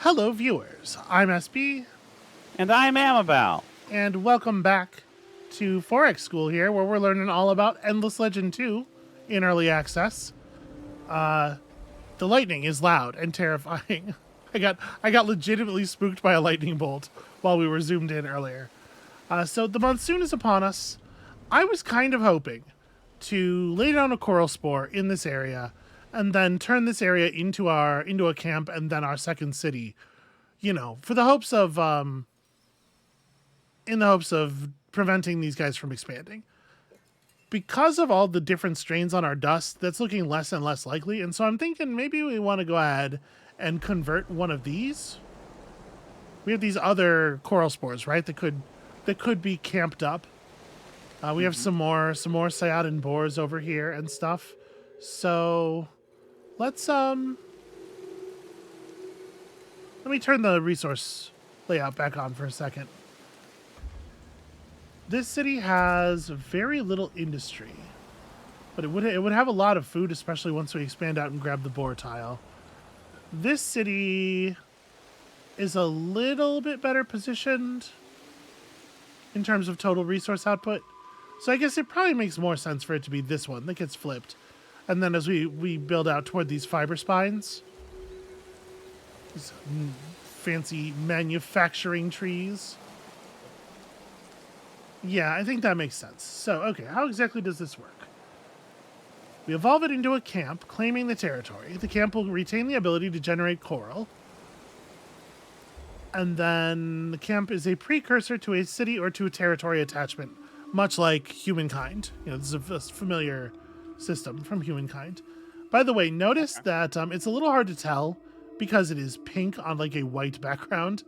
Hello, viewers. I'm SB, And I'm Amabel. and welcome back to Forex School here, where we're learning all about Endless Legend 2 in early access. The lightning is loud and terrifying. I got legitimately spooked by a lightning bolt while we were zoomed in earlier. So the monsoon is upon us. I was kind of hoping to lay down a coral spore in this area and then turn this area into a camp and then our second city. You know, for the hopes of in the hopes of preventing these guys from expanding. Because of all the different strains on our dust, that's looking less and less likely. And so I'm thinking maybe we want to go ahead and convert one of these. We have these other coral spores, right? That could be camped up. We have some more Sciatin boars over here and stuff. So let's let me turn the resource layout back on for a second. This city has very little industry, but it would have a lot of food, especially once we expand out and grab the boar tile. This city is a little bit better positioned in terms of total resource output. So I guess it probably makes more sense for it to be this one that gets flipped. And then as we build out toward these fiber spines, these fancy manufacturing trees. Yeah, I think that makes sense. So, okay, how exactly does this work? We evolve it into a camp, claiming the territory. The camp will retain the ability to generate coral. And then the camp is a precursor to a city or to a territory attachment, much like humankind. You know, this is a familiar system from humankind. By the way, notice that it's a little hard to tell because it is pink on like a white background.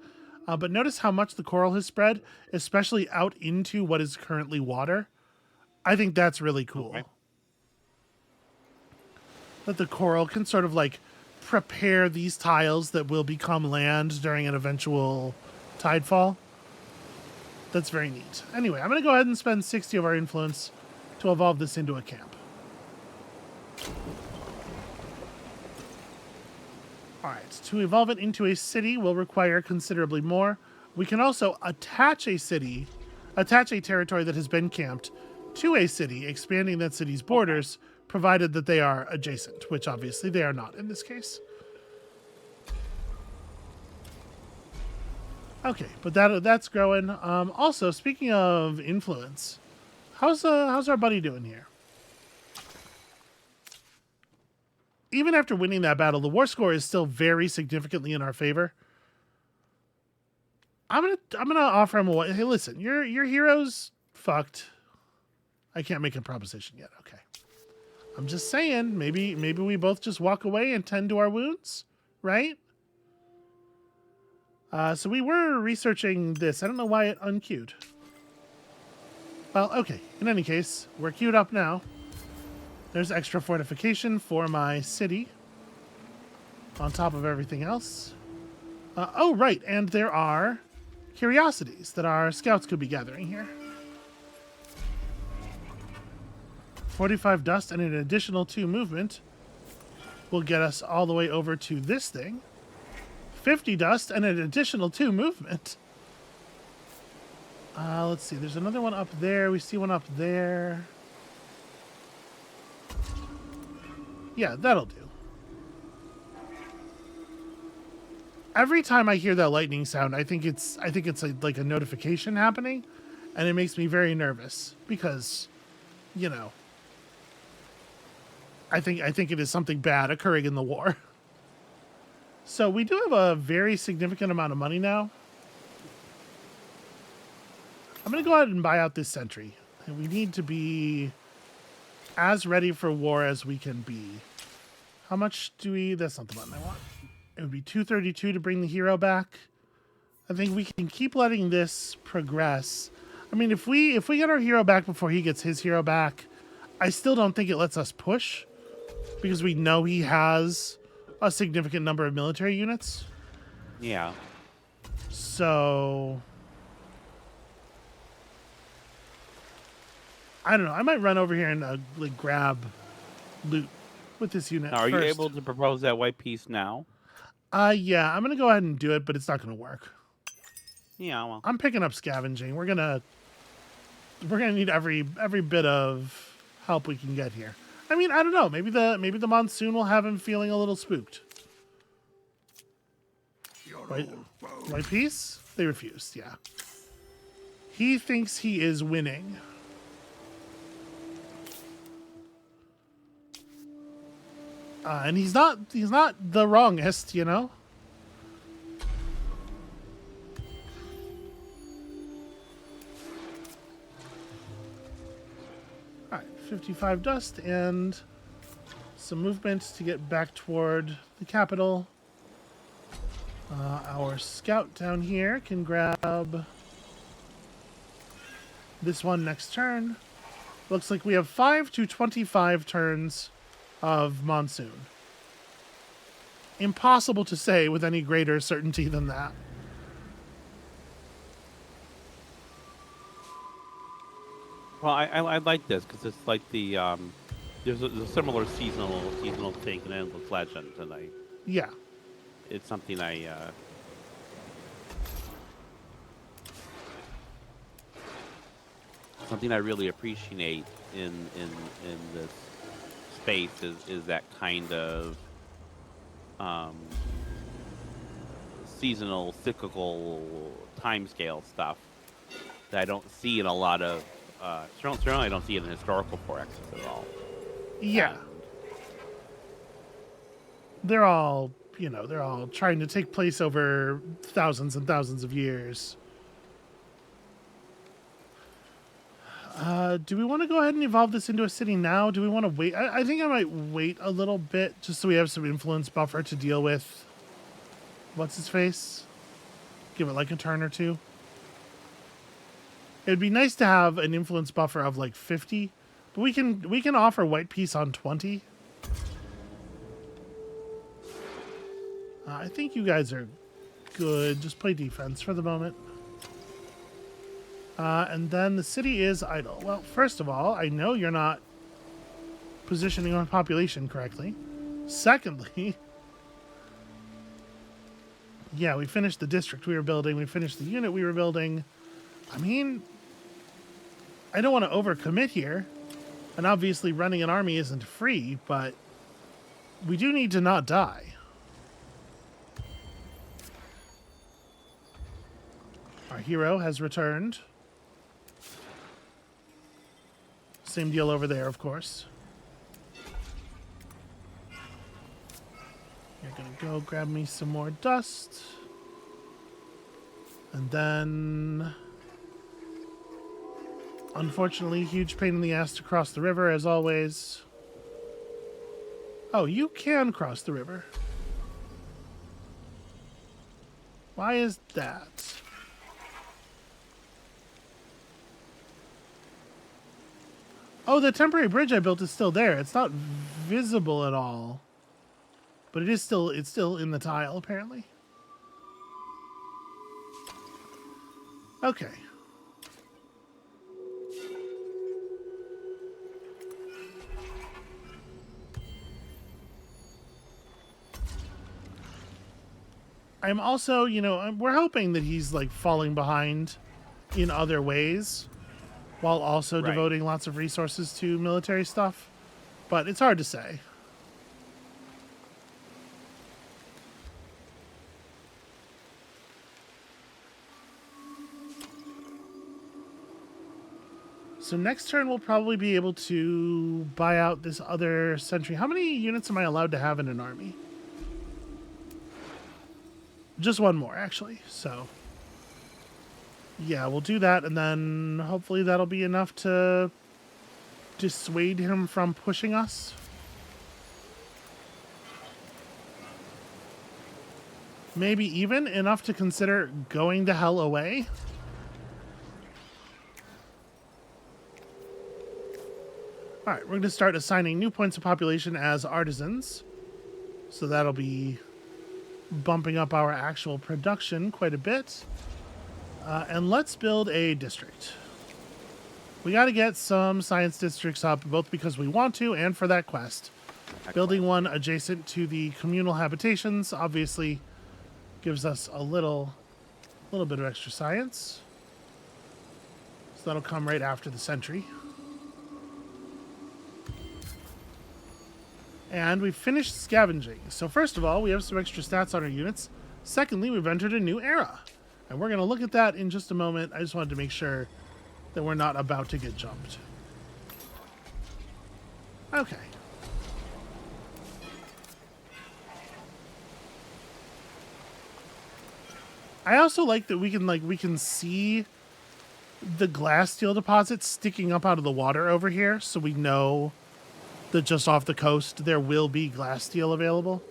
But notice how much the coral has spread, especially out into what is currently water. I think that's really cool. Okay. That the coral can sort of like prepare these tiles that will become land during an eventual tidefall. That's very neat. Anyway, I'm going to go ahead and spend 60 of our influence to evolve this into a camp. Alright, to evolve it into a city will require considerably more. We can also attach a territory that has been camped to a city, expanding that city's borders, provided that they are adjacent, which obviously they are not in this case. Okay, but that's growing. Also, speaking of influence, how's our buddy doing here? Even after winning that battle, the war score is still very significantly in our favor. I'm gonna offer him a hey. Listen, your hero's fucked. I can't make a proposition yet. Okay, I'm just saying. Maybe we both just walk away and tend to our wounds, right? So we were researching this. I don't know why it unqueued. Well, okay. In any case, we're queued up now. There's extra fortification for my city on top of everything else. Oh, right. And there are curiosities that our scouts could be gathering here. 45 dust and an additional 2 movement will get us all the way over to this thing. 50 dust and an additional 2 movement. Let's see. There's another one up there. We see one up there. Yeah, that'll do. Every time I hear that lightning sound, I think it's like a notification happening, and it makes me very nervous because, you know, I think it is something bad occurring in the war. So we do have a very significant amount of money now. I'm going to go ahead and buy out this sentry. And we need to be as ready for war as we can be. How much do we... That's not the button I want. It would be 232 to bring the hero back. I think we can keep letting this progress. I mean, if we get our hero back before he gets his hero back, I still don't think it lets us push. Because we know he has a significant number of military units. Yeah. So... I don't know. I might run over here and like grab loot with this unit. Now, are first. you able to propose that white piece now? Yeah, I'm gonna go ahead and do it, but it's not gonna work. Yeah, well. I'm picking up scavenging. We're gonna need every bit of help we can get here. I mean, I don't know. Maybe the monsoon will have him feeling a little spooked. White piece? They refused. Yeah. He thinks he is winning. And he's not the wrongest, you know? Alright, 55 dust and some movement to get back toward the capital. Our scout down here can grab this one next turn. Looks like we have 5 to 25 turns of monsoon. Impossible to say with any greater certainty than that. Well, I like this because it's like the there's a similar seasonal thing in Endless Legend, and Yeah. it's something something I really appreciate in this space is that kind of seasonal, cyclical timescale stuff that I don't see in a lot of. Certainly, I don't see it in historical 4Xs at all. Yeah. They're all, they're all trying to take place over thousands and thousands of years. Do we want to go ahead and evolve this into a city now? Do we want to wait? I think I might wait a little bit just so we have some influence buffer to deal with. What's his face? Give it like a turn or two. It'd be nice to have an influence buffer of like 50, but we can offer white peace on 20. I think you guys are good. Just play defense for the moment. And then the city is idle. Well, first of all, I know you're not positioning our population correctly. Secondly, yeah, we finished the district we were building. We finished the unit we were building. I mean, I don't want to overcommit here. And obviously running an army isn't free, but we do need to not die. Our hero has returned. Same deal over there, of course. You're gonna go grab me some more dust. And then... unfortunately, huge pain in the ass to cross the river, as always. Oh, you can cross the river. Why is that? Oh, the temporary bridge I built is still there. It's not visible at all. But it's still in the tile, apparently. Okay. I'm also, we're hoping that he's like falling behind in other ways while also devoting lots of resources to military stuff. But it's hard to say. So next turn we'll probably be able to buy out this other sentry. How many units am I allowed to have in an army? Just one more, actually. So, yeah, we'll do that, and then hopefully that'll be enough to dissuade him from pushing us. Maybe even enough to consider going the hell away. All right, we're going to start assigning new points of population as artisans. So that'll be bumping up our actual production quite a bit. And let's build a district. We got to get some science districts up, both because we want to and for that quest. Building one adjacent to the communal habitations obviously gives us a little bit of extra science. So that'll come right after the sentry. And we've finished scavenging. So first of all, we have some extra stats on our units. Secondly, we've entered a new era. And we're going to look at that in just a moment. I just wanted to make sure that we're not about to get jumped. Okay. I also like that we can see the glass steel deposits sticking up out of the water over here, so we know that just off the coast there will be glass steel available.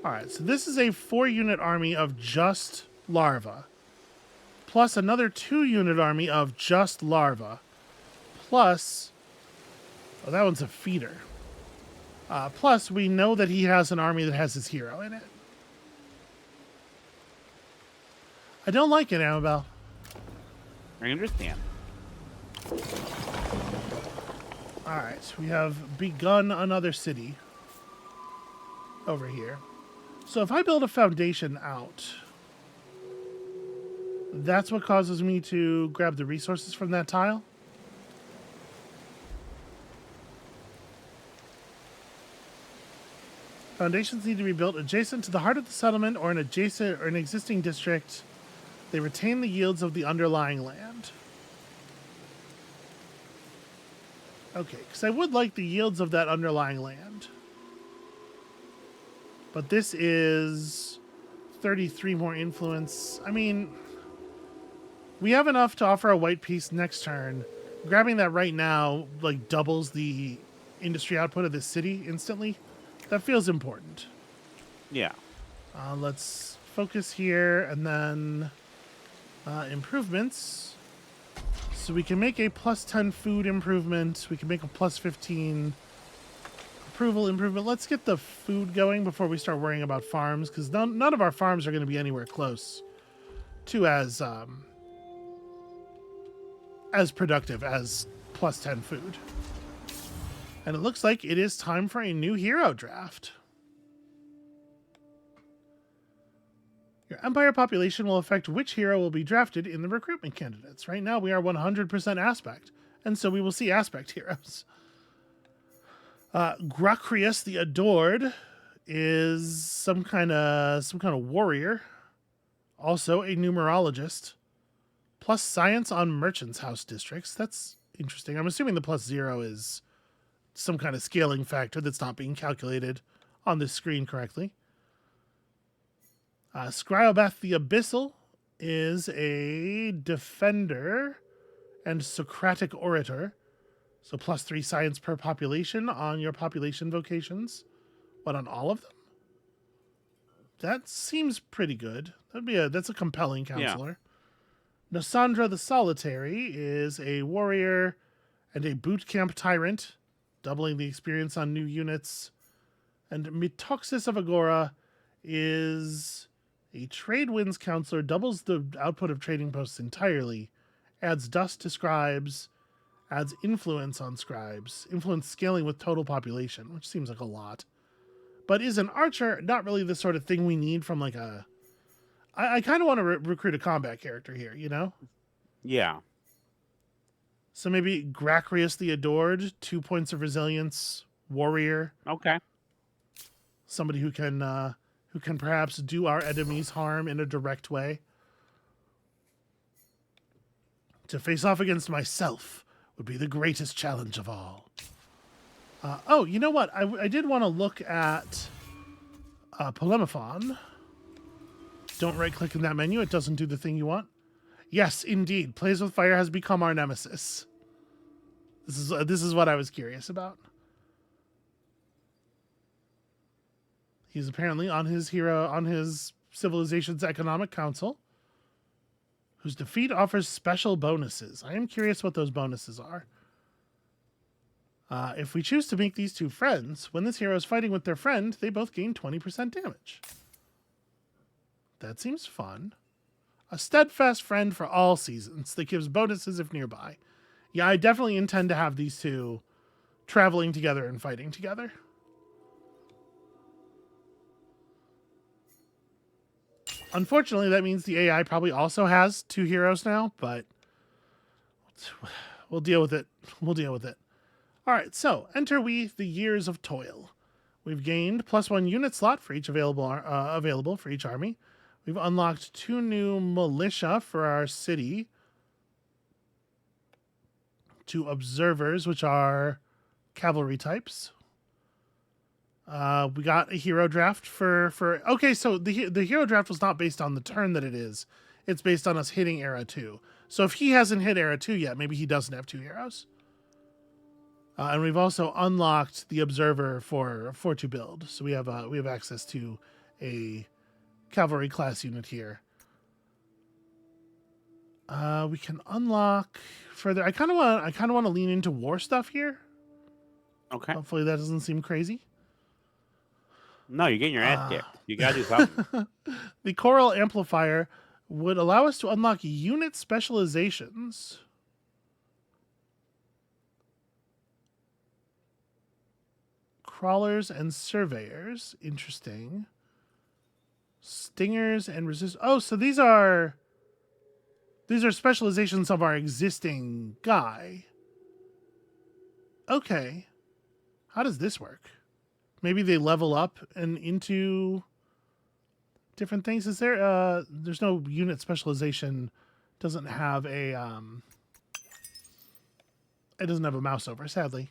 Alright, so this is a 4-unit army of just larvae, plus another 2-unit army of just larvae, plus... oh, that one's a feeder. Plus, we know that he has an army that has his hero in it. I don't like it, Amabel. I understand. Alright, we have begun another city over here. So if I build a foundation out, that's what causes me to grab the resources from that tile? Foundations need to be built adjacent to the heart of the settlement or an existing district. They retain the yields of the underlying land. Okay, because I would like the yields of that underlying land. But this is 33 more influence. I mean, we have enough to offer a white piece next turn. Grabbing that right now, like, doubles the industry output of this city instantly. That feels important. Yeah. Let's focus here and then improvements. So we can make a plus 10 food improvement. We can make a plus 15 approval improvement. Let's get the food going before we start worrying about farms, because none of our farms are going to be anywhere close to as productive as plus 10 food. And it looks like it is time for a new hero draft. Your empire population will affect which hero will be drafted in the recruitment candidates. Right now we are 100% aspect, and so we will see aspect heroes. Gracchus the Adored is some kind of warrior, also a numerologist, plus science on merchants' house districts. That's interesting. I'm assuming the plus 0 is some kind of scaling factor that's not being calculated on this screen correctly. Scryobath the Abyssal is a defender and Socratic orator. So plus 3 science per population on your population vocations. What, on all of them? That seems pretty good. That's a compelling counselor. Yeah. Nasandra the Solitary is a warrior and a boot camp tyrant, doubling the experience on new units. And Metoxis of Agora is a trade winds counselor, doubles the output of trading posts entirely, adds dust to scribes, adds influence on scribes, influence scaling with total population, which seems like a lot, but is an archer, not really the sort of thing we need from like a... I kind of want to recruit a combat character here, you know? Yeah. So maybe Gracchus the Adored, 2 points of resilience, warrior. Okay. Somebody who can perhaps do our enemies harm in a direct way. To face off against myself would be the greatest challenge of all. Oh, you know what? I did want to look at Polemophon. Don't right-click in that menu. It doesn't do the thing you want. Yes, indeed. Plays with Fire has become our nemesis. This is what I was curious about. He's apparently on his civilization's economic council, whose defeat offers special bonuses. I am curious what those bonuses are. If we choose to make these two friends, when this hero is fighting with their friend, they both gain 20% damage. That seems fun. A steadfast friend for all seasons that gives bonuses if nearby. Yeah, I definitely intend to have these two traveling together and fighting together. Unfortunately, that means the AI probably also has 2 heroes now, but we'll deal with it. We'll deal with it. All right, so enter we the years of toil. We've gained +1 unit slot for each available for each army. We've unlocked 2 new militia for our city. 2 observers, which are cavalry types. We got a hero draft for okay, so the hero draft was not based on the turn that it is. It's based on us hitting era 2. So if he hasn't hit era 2 yet, maybe he doesn't have 2 heroes. And we've also unlocked the observer for to build. So we have access to a cavalry class unit here. We can unlock further. I kind of want to lean into war stuff here. Okay. Hopefully that doesn't seem crazy. No, you're getting your ass kicked. You gotta do something. The Choral Amplifier would allow us to unlock unit specializations. Crawlers and surveyors. Interesting. Stingers and resist. Oh, so these are specializations of our existing guy. Okay. How does this work? Maybe they level up and into different things. Is there there's no unit specialization, doesn't have a it doesn't have a mouse over, sadly.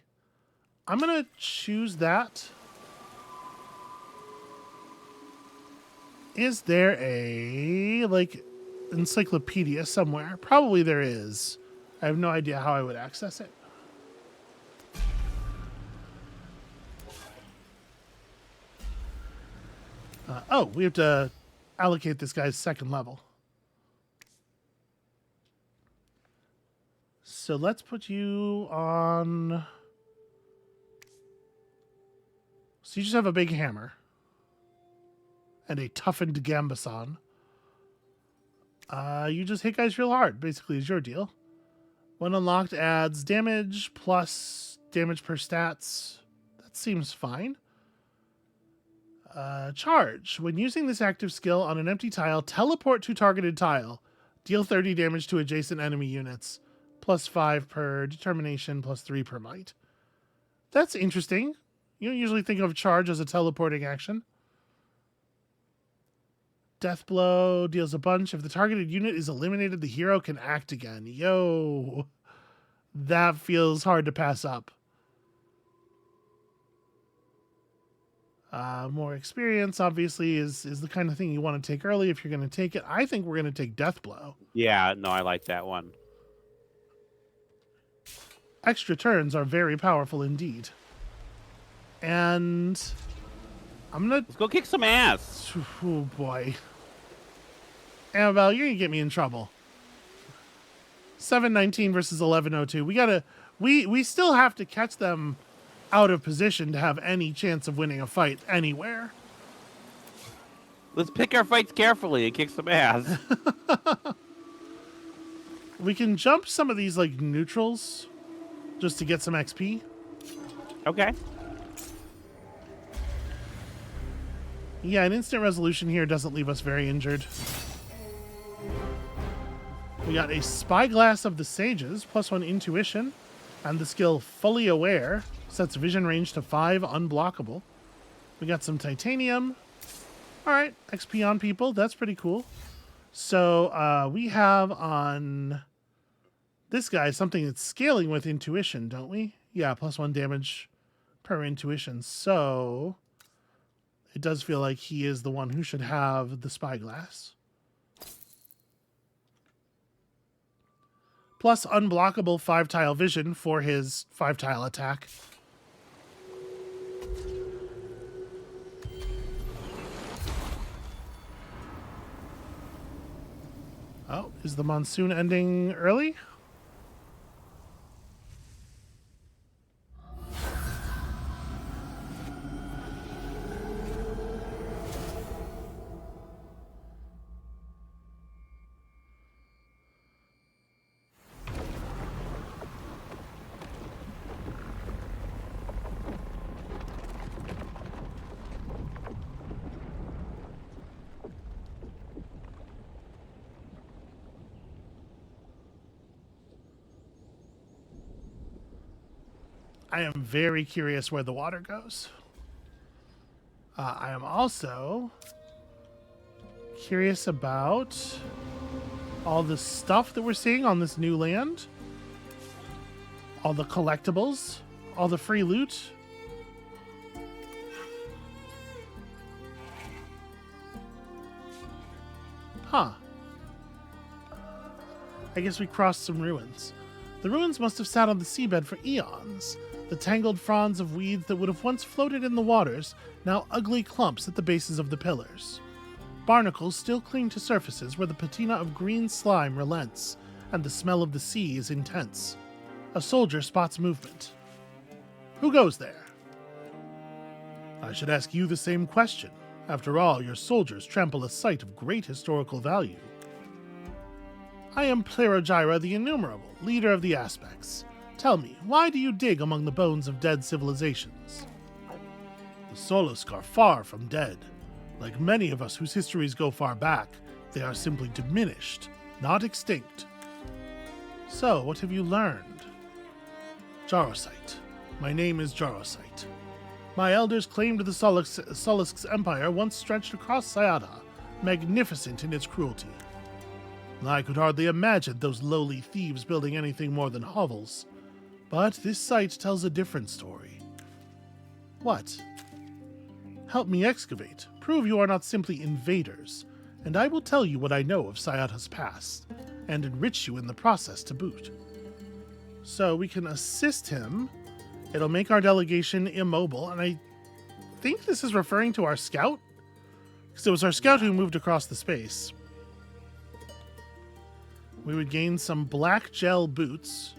I'm gonna choose that. Is there a like encyclopedia somewhere? Probably there is. I have no idea how I would access it. Oh, we have to allocate this guy's second level. So let's put you on... So you just have a big hammer. And a toughened gambeson. You just hit guys real hard, basically, is your deal. When unlocked, adds damage plus damage per stats. That seems fine. Charge. When using this active skill on an empty tile, teleport to targeted tile. Deal 30 damage to adjacent enemy units. +5 per determination, +3 per might. That's interesting. You don't usually think of charge as a teleporting action. Death blow deals a bunch. If the targeted unit is eliminated, the hero can act again. Yo. That feels hard to pass up. More experience, obviously, is the kind of thing you want to take early if you're going to take it. I think we're going to take Death Blow. Yeah, no, I like that one. Extra turns are very powerful indeed. And I'm going to... Let's go kick some ass. Oh, boy. Amabel, you're going to get me in trouble. 719 versus 1102. We got to... We still have to catch them out of position to have any chance of winning a fight anywhere. Let's pick our fights carefully and kick some ass. We can jump some of these like neutrals just to get some XP. Okay. Yeah, an instant resolution here doesn't leave us very injured. We got a Spyglass of the Sages, +1 intuition, and the skill Fully Aware. Sets vision range to 5, unblockable. We got some titanium. All right, XP on people. That's pretty cool. So we have on this guy something that's scaling with intuition, don't we? Yeah, +1 damage per intuition. So it does feel like he is the one who should have the Spyglass. Plus unblockable 5-tile vision for his 5-tile attack. Oh, is the monsoon ending early? I am very curious where the water goes. I am also curious about all the stuff that we're seeing on this new land. All the collectibles, all the free loot. Huh. I guess we crossed some ruins. The ruins must have sat on the seabed for eons. The tangled fronds of weeds that would have once floated in the waters, now ugly clumps at the bases of the pillars. Barnacles still cling to surfaces where the patina of green slime relents, and the smell of the sea is intense. A soldier spots movement. Who goes there? I should ask you the same question. After all, your soldiers trample a site of great historical value. I am Plerogyra the Innumerable, leader of the Aspects. Tell me, why do you dig among the bones of dead civilizations? The Solusk are far from dead. Like many of us whose histories go far back, they are simply diminished, not extinct. So, what have you learned? Jarosite. My name is Jarosite. My elders claimed the Solusk's empire once stretched across Sayada, magnificent in its cruelty. I could hardly imagine those lowly thieves building anything more than hovels. But this site tells a different story. What? Help me excavate. Prove you are not simply invaders, and I will tell you what I know of Sayada's past, and enrich you in the process to boot. So we can assist him. It'll make our delegation immobile, and I think this is referring to our scout? Because it was our scout who moved across the space. We would gain some black gel boots.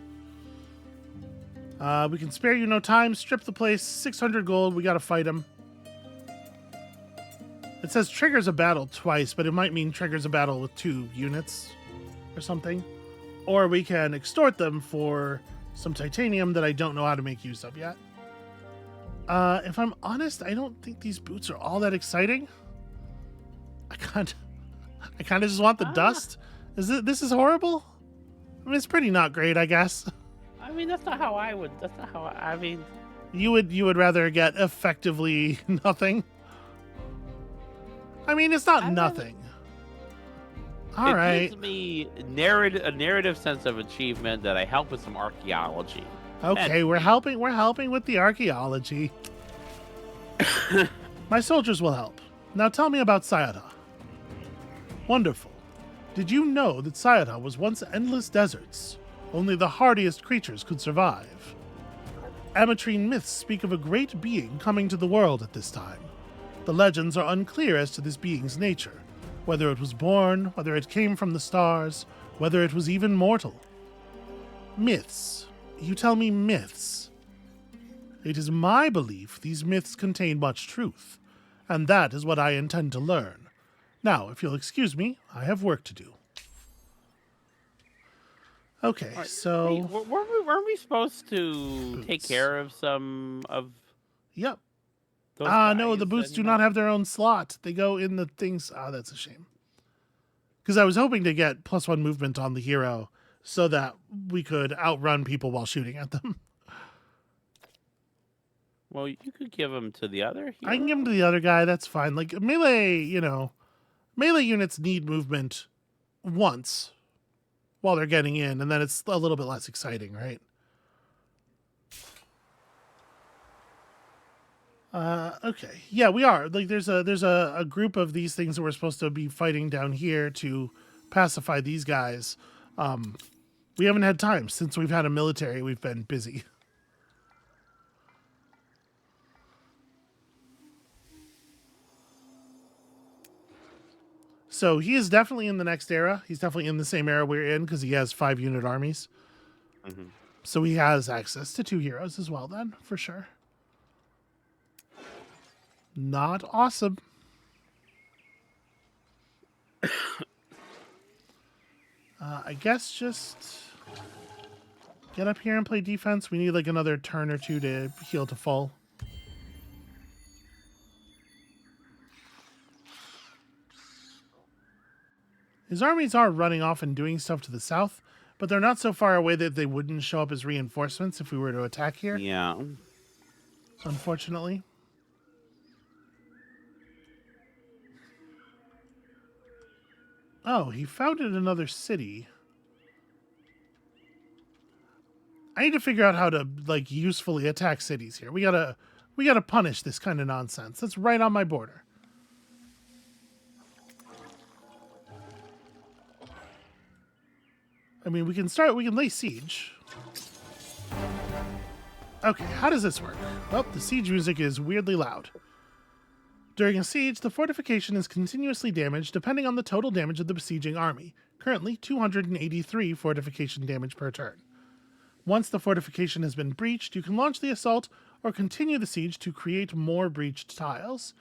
We can spare you no time. Strip the place. 600 gold. We gotta fight him. It says triggers a battle twice, but it might mean triggers a battle with 2 units or something. Or we can extort them for some titanium that I don't know how to make use of yet. If I'm honest, I don't think these boots are all that exciting. I kind of just want the dust. This is horrible? I mean, it's pretty not great, I guess. I mean, that's not how I would. That's not how I mean. You would rather get effectively nothing. I mean, it's not nothing. All right. It gives me a narrative sense of achievement that I help with some archaeology. Okay, we're helping with the archaeology. My soldiers will help. Now tell me about Sayada. Wonderful. Did you know that Sayada was once endless deserts? Only the hardiest creatures could survive. Ametrine myths speak of a great being coming to the world at this time. The legends are unclear as to this being's nature, whether it was born, whether it came from the stars, whether it was even mortal. Myths. You tell me myths. It is my belief these myths contain much truth, and that is what I intend to learn. Now, if you'll excuse me, I have work to do. Okay, Right. so... Weren't we supposed to Boots. take care of some of Yep. those No, guys the boots that do you not might- have their own slot. They go in the things... that's a shame. Because I was hoping to get +1 movement on the hero so that we could outrun people while shooting at them. Well, you could give them to the other hero. I can give them to the other guy, that's fine. Like, melee, melee units need movement once while they're getting in, and then it's a little bit less exciting, right? Okay. Yeah, we are. Like, there's a group of these things that we're supposed to be fighting down here to pacify these guys. We haven't had time. Since we've had a military, we've been busy. So he is definitely in the next era. He's definitely in the same era we're in because he has 5-unit armies. Mm-hmm. So he has access to 2 heroes as well then, for sure. Not awesome. I guess just get up here and play defense. We need like another turn or 2 to heal to full. His armies are running off and doing stuff to the south, but they're not so far away that they wouldn't show up as reinforcements if we were to attack here, Yeah. unfortunately. Oh, he founded another city. I need to figure out how to like usefully attack cities here. We gotta punish this kind of nonsense. That's right on my border. I mean, we can lay siege. Okay, how does this work? Well, the siege music is weirdly loud. During a siege, the fortification is continuously damaged depending on the total damage of the besieging army. Currently, 283 fortification damage per turn. Once the fortification has been breached, you can launch the assault or continue the siege to create more breached tiles.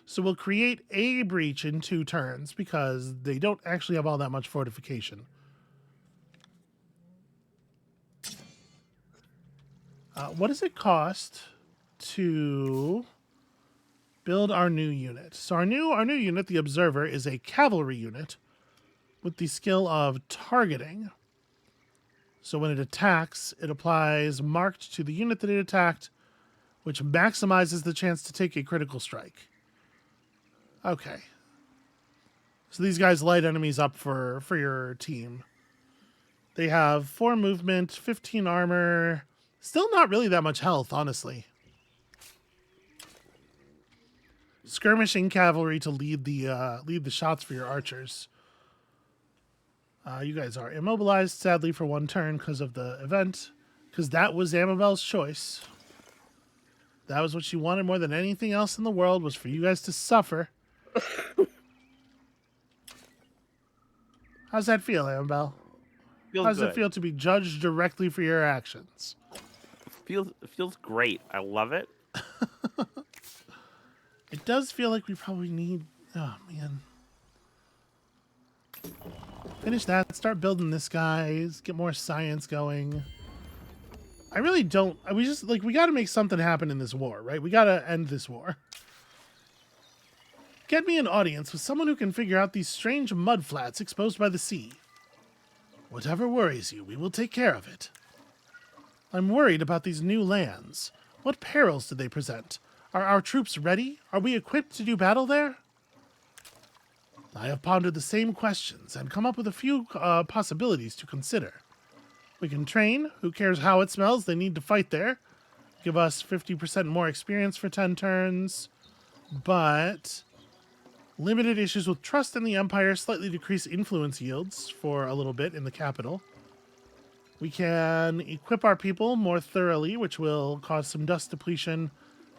So we'll create a breach in 2 turns because they don't actually have all that much fortification. What does it cost to build our new unit? So our new unit, the Observer, is a cavalry unit with the skill of targeting. So when it attacks, it applies marked to the unit that it attacked, which maximizes the chance to take a critical strike. Okay. So these guys light enemies up for your team. They have 4 movement, 15 armor. Still not really that much health, honestly. Skirmishing cavalry to lead the shots for your archers. You guys are immobilized, sadly, for 1 turn because of the event. Because that was Amabel's choice. That was what she wanted more than anything else in the world, was for you guys to suffer. How's that feel, Amabel? How does it feel to be judged directly for your actions? Feels great. I love it. It does feel like we probably need... Oh, man. Finish that. Start building this, guys. Get more science going. I really don't... we got to make something happen in this war, right? We got to end this war. Get me an audience with someone who can figure out these strange mud flats exposed by the sea. Whatever worries you, we will take care of it. I'm worried about these new lands. What perils do they present? Are our troops ready? Are we equipped to do battle there? I have pondered the same questions and come up with a few possibilities to consider. We can train. Who cares how it smells? They need to fight there. Give us 50% more experience for 10 turns. But limited issues with trust in the Empire. Slightly decrease influence yields for a little bit in the capital. We can equip our people more thoroughly, which will cause some dust depletion,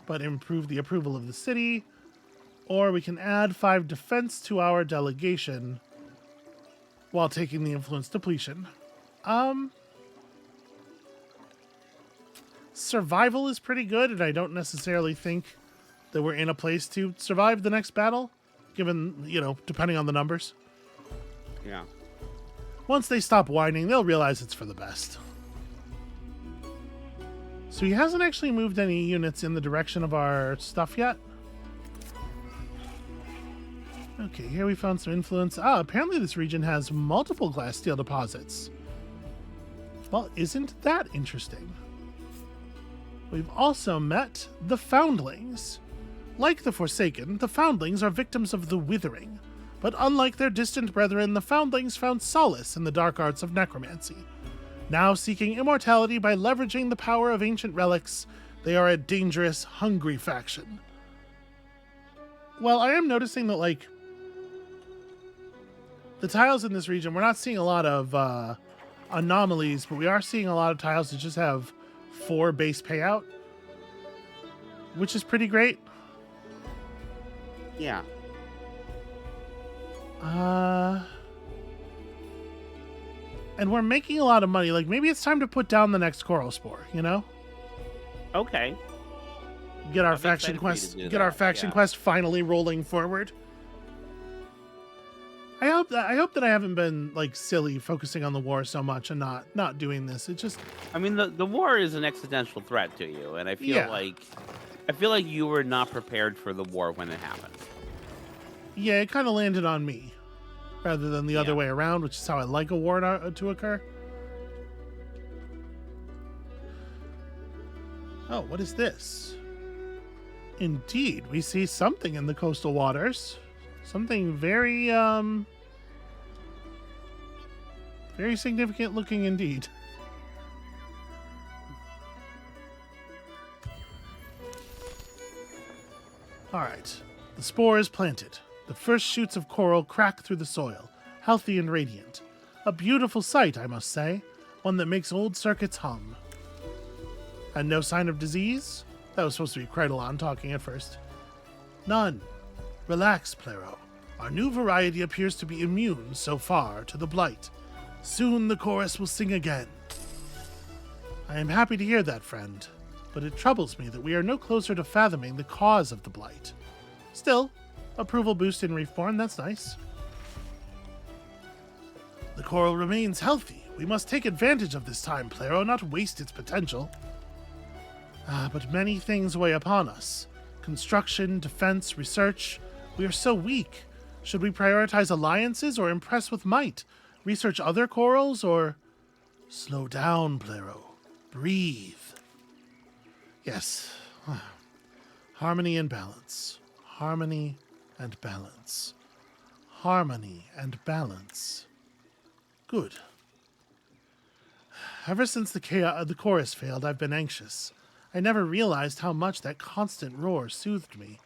but improve the approval of the city. Or we can add 5 defense to our delegation while taking the influence depletion. Survival is pretty good, and I don't necessarily think that we're in a place to survive the next battle, given, depending on the numbers. Yeah. Once they stop whining, they'll realize it's for the best. So he hasn't actually moved any units in the direction of our stuff yet. Okay, here we found some influence. Apparently this region has multiple glass steel deposits. Well, isn't that interesting? We've also met the Foundlings. Like the Forsaken, the Foundlings are victims of the Withering. But unlike their distant brethren, the Foundlings found solace in the dark arts of necromancy. Now seeking immortality by leveraging the power of ancient relics, they are a dangerous, hungry faction. Well, I am noticing that, the tiles in this region, we're not seeing a lot of anomalies, but we are seeing a lot of tiles that just have 4 base payout, which is pretty great. Yeah. And we're making a lot of money. Maybe it's time to put down the next Coral Spore, Okay. Get our faction quest finally rolling forward. I hope that I haven't been silly focusing on the war so much and not doing this. It just, I mean, the war is an existential threat to you, and I feel like you were not prepared for the war when it happened. Yeah, it kind of landed on me rather than the other way around, which is how I like a war to occur. Oh, what is this? Indeed, we see something in the coastal waters. Something very, very significant looking indeed. Alright, the spore is planted. The first shoots of coral crack through the soil, healthy and radiant. A beautiful sight, I must say. One that makes old circuits hum. And no sign of disease? That was supposed to be Cridolon talking at first. None. Relax, Plero. Our new variety appears to be immune, so far, to the blight. Soon the chorus will sing again. I am happy to hear that, friend, but it troubles me that we are no closer to fathoming the cause of the blight. Still, approval boost in Reefborn, that's nice. The coral remains healthy. We must take advantage of this time, Plero, not waste its potential. But many things weigh upon us. Construction, defense, research. We are so weak. Should we prioritize alliances or impress with might? Research other corals or... Slow down, Plero. Breathe. Yes. Harmony and balance. Harmony and balance. Harmony and balance. Good. Ever since the chorus failed, I've been anxious. I never realized how much that constant roar soothed me.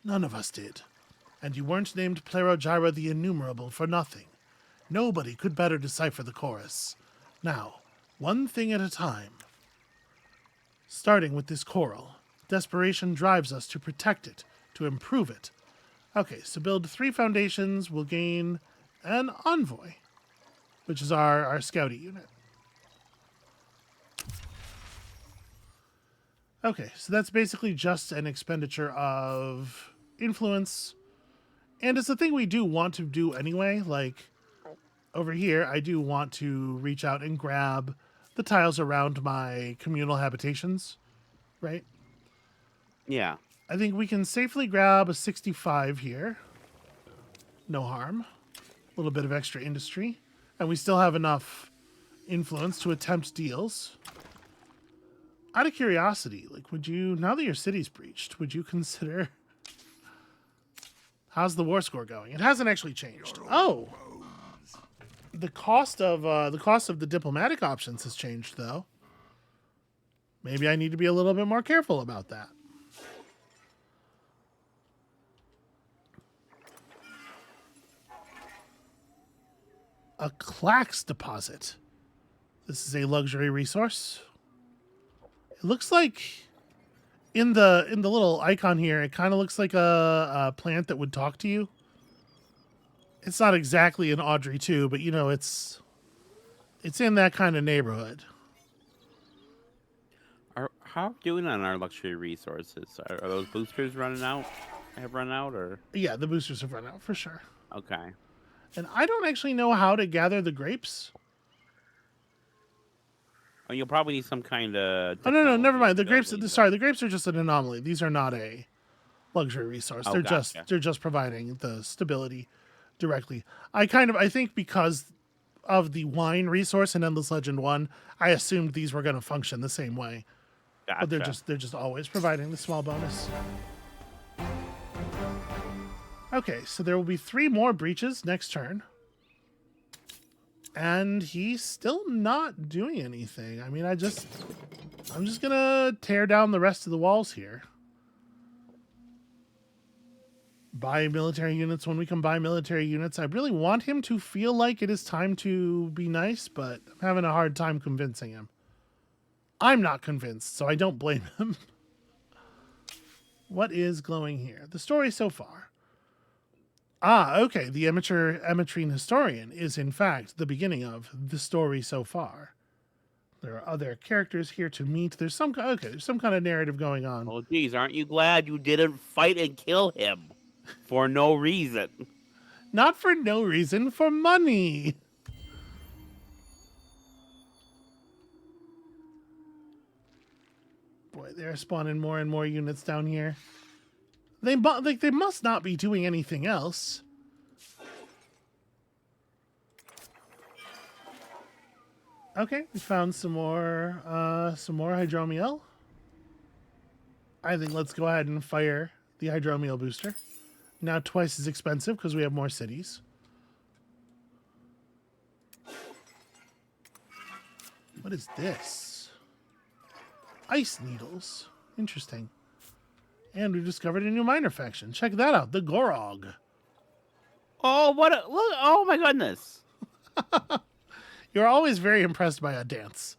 None of us did. And you weren't named Plerogyra the Innumerable for nothing. Nobody could better decipher the chorus. Now, one thing at a time. Starting with this coral. Desperation drives us to protect it, to improve it. Okay, so build 3 foundations. We'll gain an envoy, which is our scouty unit. Okay, so that's basically just an expenditure of influence. And it's a thing we do want to do anyway. Like, over here, I do want to reach out and grab the tiles around my communal habitations, right? Yeah. I think we can safely grab a 65 here. No harm. A little bit of extra industry. And we still have enough influence to attempt deals. Out of curiosity, like, would you, now that your city's breached, would you consider... How's the war score going? It hasn't actually changed. Oh! The cost of the diplomatic options has changed, though. Maybe I need to be a little bit more careful about that. A Clax deposit. This is a luxury resource. It looks like in the little icon here, it kind of looks like a plant that would talk to you. It's not exactly an Audrey 2, but you know, it's in that kind of neighborhood. How are we doing on our luxury resources? Are those boosters running out? Have run out, or? Yeah, the boosters have run out for sure. Okay. And I don't actually know how to gather the grapes. Oh, you'll probably need some kind of... Oh, no, never mind. The grapes, ability, sorry, the grapes are just an anomaly. These are not a luxury resource. Oh, they're gotcha. just providing the stability directly. I think because of the wine resource in Endless Legend 1, I assumed these were going to function the same way. Gotcha. But they're just always providing the small bonus. Okay, so there will be 3 more breaches next turn. And he's still not doing anything. I mean, I'm just gonna tear down the rest of the walls here. Buy military units when we can buy military units. I really want him to feel like it is time to be nice, but I'm having a hard time convincing him. I'm not convinced, so I don't blame him. What is glowing here? The story so far. Ah, okay. The Amatrine historian is, in fact, the beginning of the story so far. There are other characters here to meet. There's some kind of narrative going on. Oh, geez, aren't you glad you didn't fight and kill him for no reason? Not for no reason, for money. Boy, they're spawning more and more units down here. They must not be doing anything else. Okay, we found some more hydromiel. I think let's go ahead and fire the hydromiel booster. Now twice as expensive because we have more cities. What is this? Ice needles. Interesting. And we discovered a new minor faction. Check that out. The Gorog. Oh, what a look! Oh my goodness! You're always very impressed by a dance.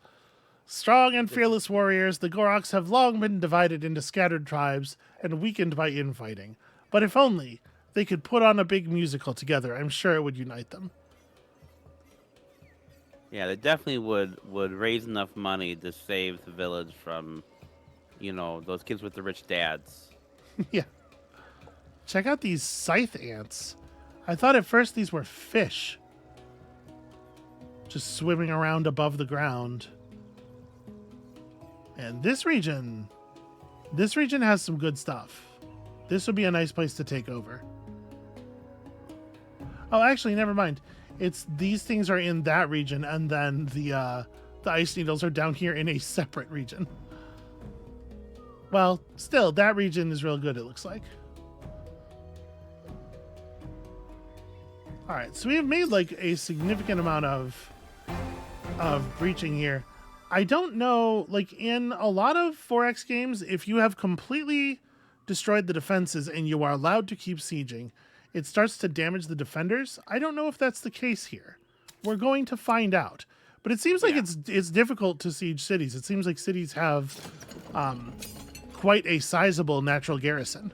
Strong and fearless warriors, the Goroks have long been divided into scattered tribes and weakened by infighting. But if only they could put on a big musical together, I'm sure it would unite them. Yeah, they definitely would raise enough money to save the village from, those kids with the rich dads. Yeah. Check out these scythe ants. I thought at first these were fish. Just swimming around above the ground. And this region has some good stuff. This would be a nice place to take over. Oh, actually, never mind. It's these things are in that region, and then the ice needles are down here in a separate region. Well, still, that region is real good, it looks like. All right, so we have made like a significant amount of breaching here. I don't know, like in a lot of 4X games, if you have completely destroyed the defenses and you are allowed to keep sieging, it starts to damage the defenders. I don't know if that's the case here. We're going to find out. But it seems like it's difficult to siege cities. It seems like cities have quite a sizable natural garrison.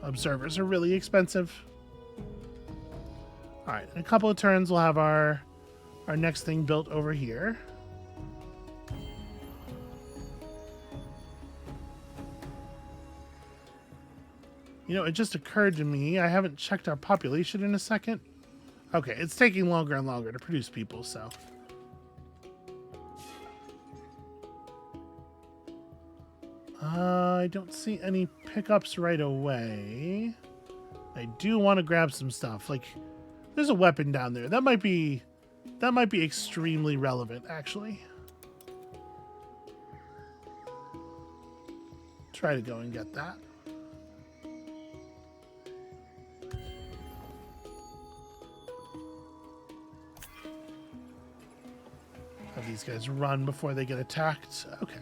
Observers are really expensive. All right, in a couple of turns, we'll have our next thing built over here. It just occurred to me, I haven't checked our population in a second. Okay, it's taking longer and longer to produce people, so. I don't see any pickups right away. I do want to grab some stuff. Like, there's a weapon down there. That might be extremely relevant, actually. Try to go and get that. Have these guys run before they get attacked. Okay.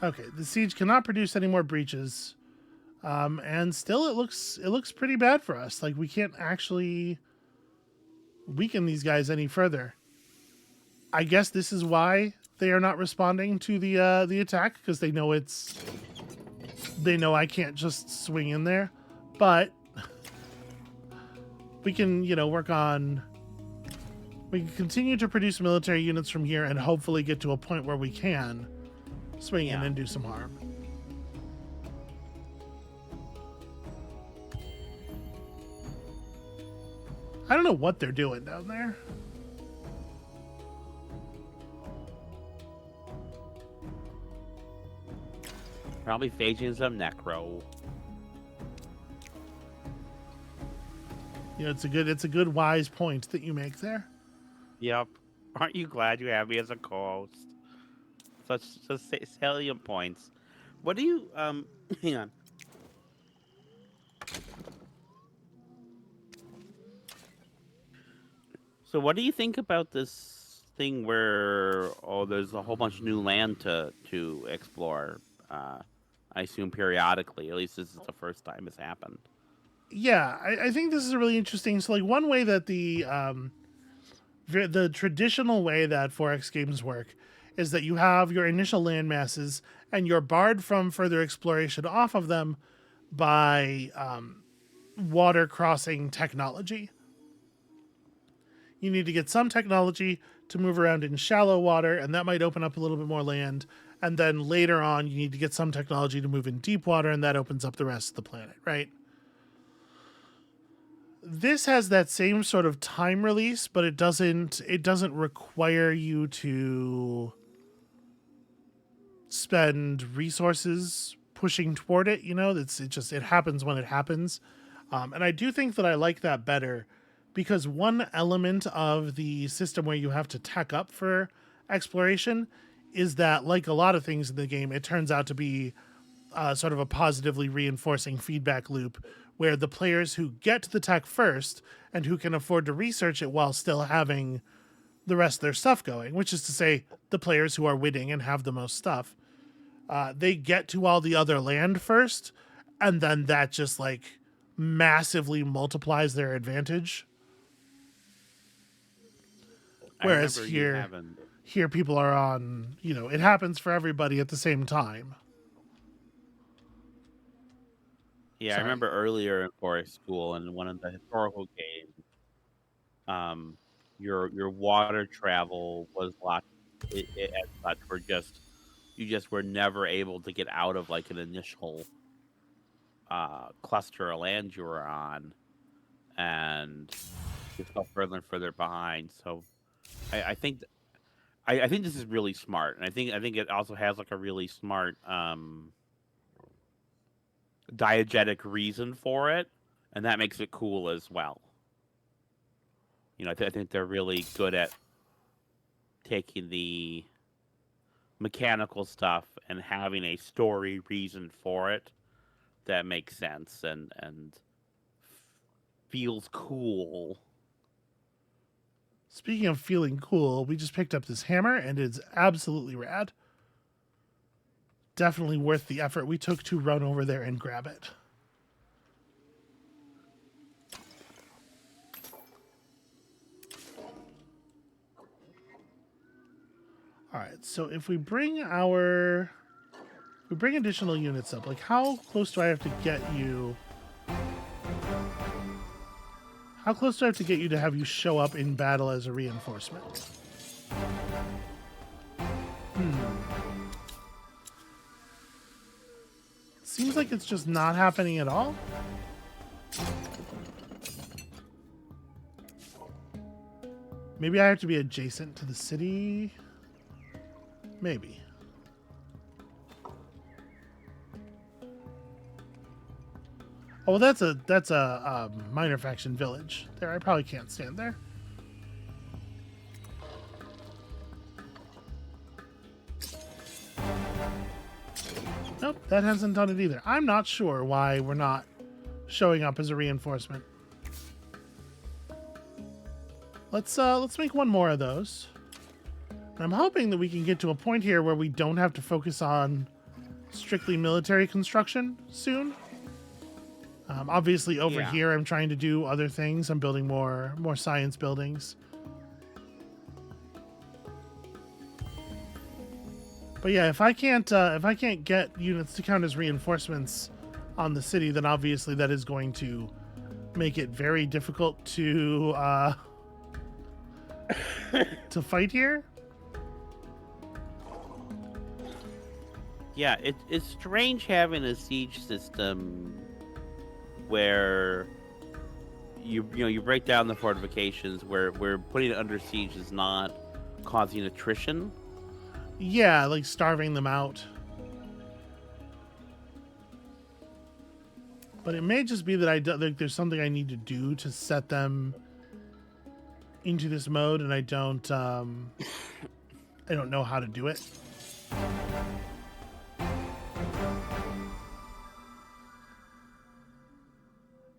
Okay, the siege cannot produce any more breaches. And still it looks pretty bad for us. Like, we can't actually weaken these guys any further. I guess this is why they are not responding to the attack, because they know I can't just swing in there. But we can, work on. We can continue to produce military units from here and hopefully get to a point where we can swing in and do some harm. I don't know what they're doing down there. Probably phasing some necro. It's a good wise point that you make there. Yep. Aren't you glad you have me as a co-host? Such salient points. What do you hang on. So what do you think about this thing where there's a whole bunch of new land to explore? I assume periodically. At least this is the first time it's happened. Yeah, I think this is really interesting. So, like, one way that the traditional way that 4X games work is that you have your initial land masses and you're barred from further exploration off of them by water crossing technology. You need to get some technology to move around in shallow water, and that might open up a little bit more land. And then later on, you need to get some technology to move in deep water, and that opens up the rest of the planet, right? This has that same sort of time release, but it doesn't require you to spend resources pushing toward it. It happens when it happens. And I do think that I like that better because one element of the system where you have to tack up for exploration is that, like a lot of things in the game, it turns out to be sort of a positively reinforcing feedback loop where the players who get to the tech first and who can afford to research it while still having the rest of their stuff going, which is to say the players who are winning and have the most stuff, they get to all the other land first, and then that just like massively multiplies their advantage. I Whereas remember you having. here people are on, it happens for everybody at the same time. Yeah, I Sorry. remember earlier in forest school in one of the historical games, your water travel was locked. As such were just you just were never able to get out of like an initial cluster of land you were on, and you fell further and further behind. So I think I think this is really smart, and I think it also has like a really smart diegetic reason for it, and that makes it cool as well. I think they're really good at taking the mechanical stuff and having a story reason for it that makes sense and feels cool. Speaking of feeling cool, we just picked up this hammer and it's absolutely rad. Definitely worth the effort we took to run over there and grab it. All right, so if we bring additional units up, like how close do I have to get you? How close do I have to get you to have you show up in battle as a reinforcement? Seems like it's just not happening at all. Maybe I have to be adjacent to the city. Maybe. Oh, well, that's a minor faction village. There, I probably can't stand there. Nope, that hasn't done it either. I'm not sure why we're not showing up as a reinforcement. Let's make one more of those. And I'm hoping that we can get to a point here where we don't have to focus on strictly military construction soon. Obviously, over here, I'm trying to do other things. I'm building more science buildings. But yeah, if I can't get units to count as reinforcements on the city, then obviously that is going to make it very difficult to to fight here. Yeah, it's strange having a siege system where you break down the fortifications where putting it under siege is not causing attrition. Yeah, like starving them out. But it may just be that there's something I need to do to set them into this mode, and I don't know how to do it.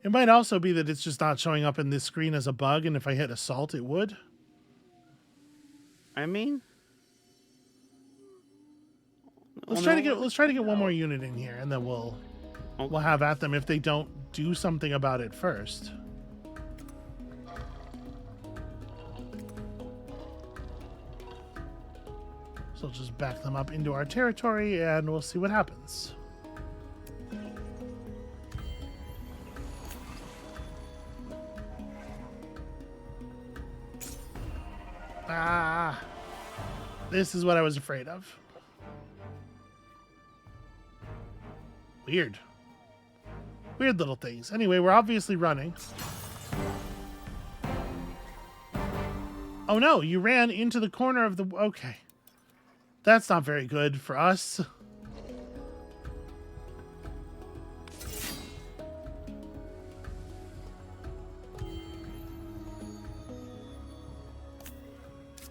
It might also be that it's just not showing up in this screen as a bug, and if I hit assault, it would. I mean, let's try to get one more unit in here, and then we'll have at them if they don't do something about it first. So I'll just back them up into our territory, and we'll see what happens. Ah, this is what I was afraid of. Weird little things. Anyway, we're obviously running. Oh no, you ran into the corner of the... Okay. That's not very good for us.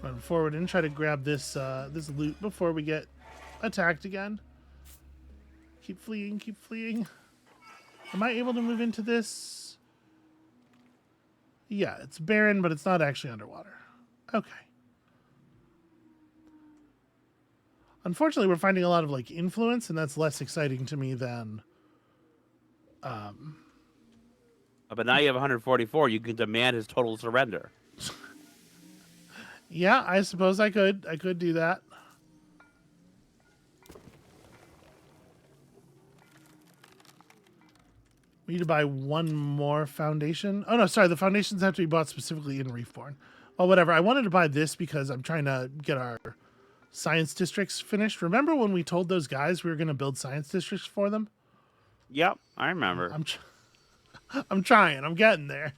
Run forward and try to grab this this loot before we get attacked again. Keep fleeing, keep fleeing. Am I able to move into this? Yeah, it's barren, but it's not actually underwater. Okay. Unfortunately, we're finding a lot of like influence, and that's less exciting to me than. But now you have 144. You can demand his total surrender. Yeah, I suppose I could. I could do that. We need to buy one more foundation. Oh, no, sorry. The foundations have to be bought specifically in Reefborn. Oh, whatever. I wanted to buy this because I'm trying to get our science districts finished. Remember when we told those guys we were going to build science districts for them? Yep, I remember. I'm trying. I'm getting there.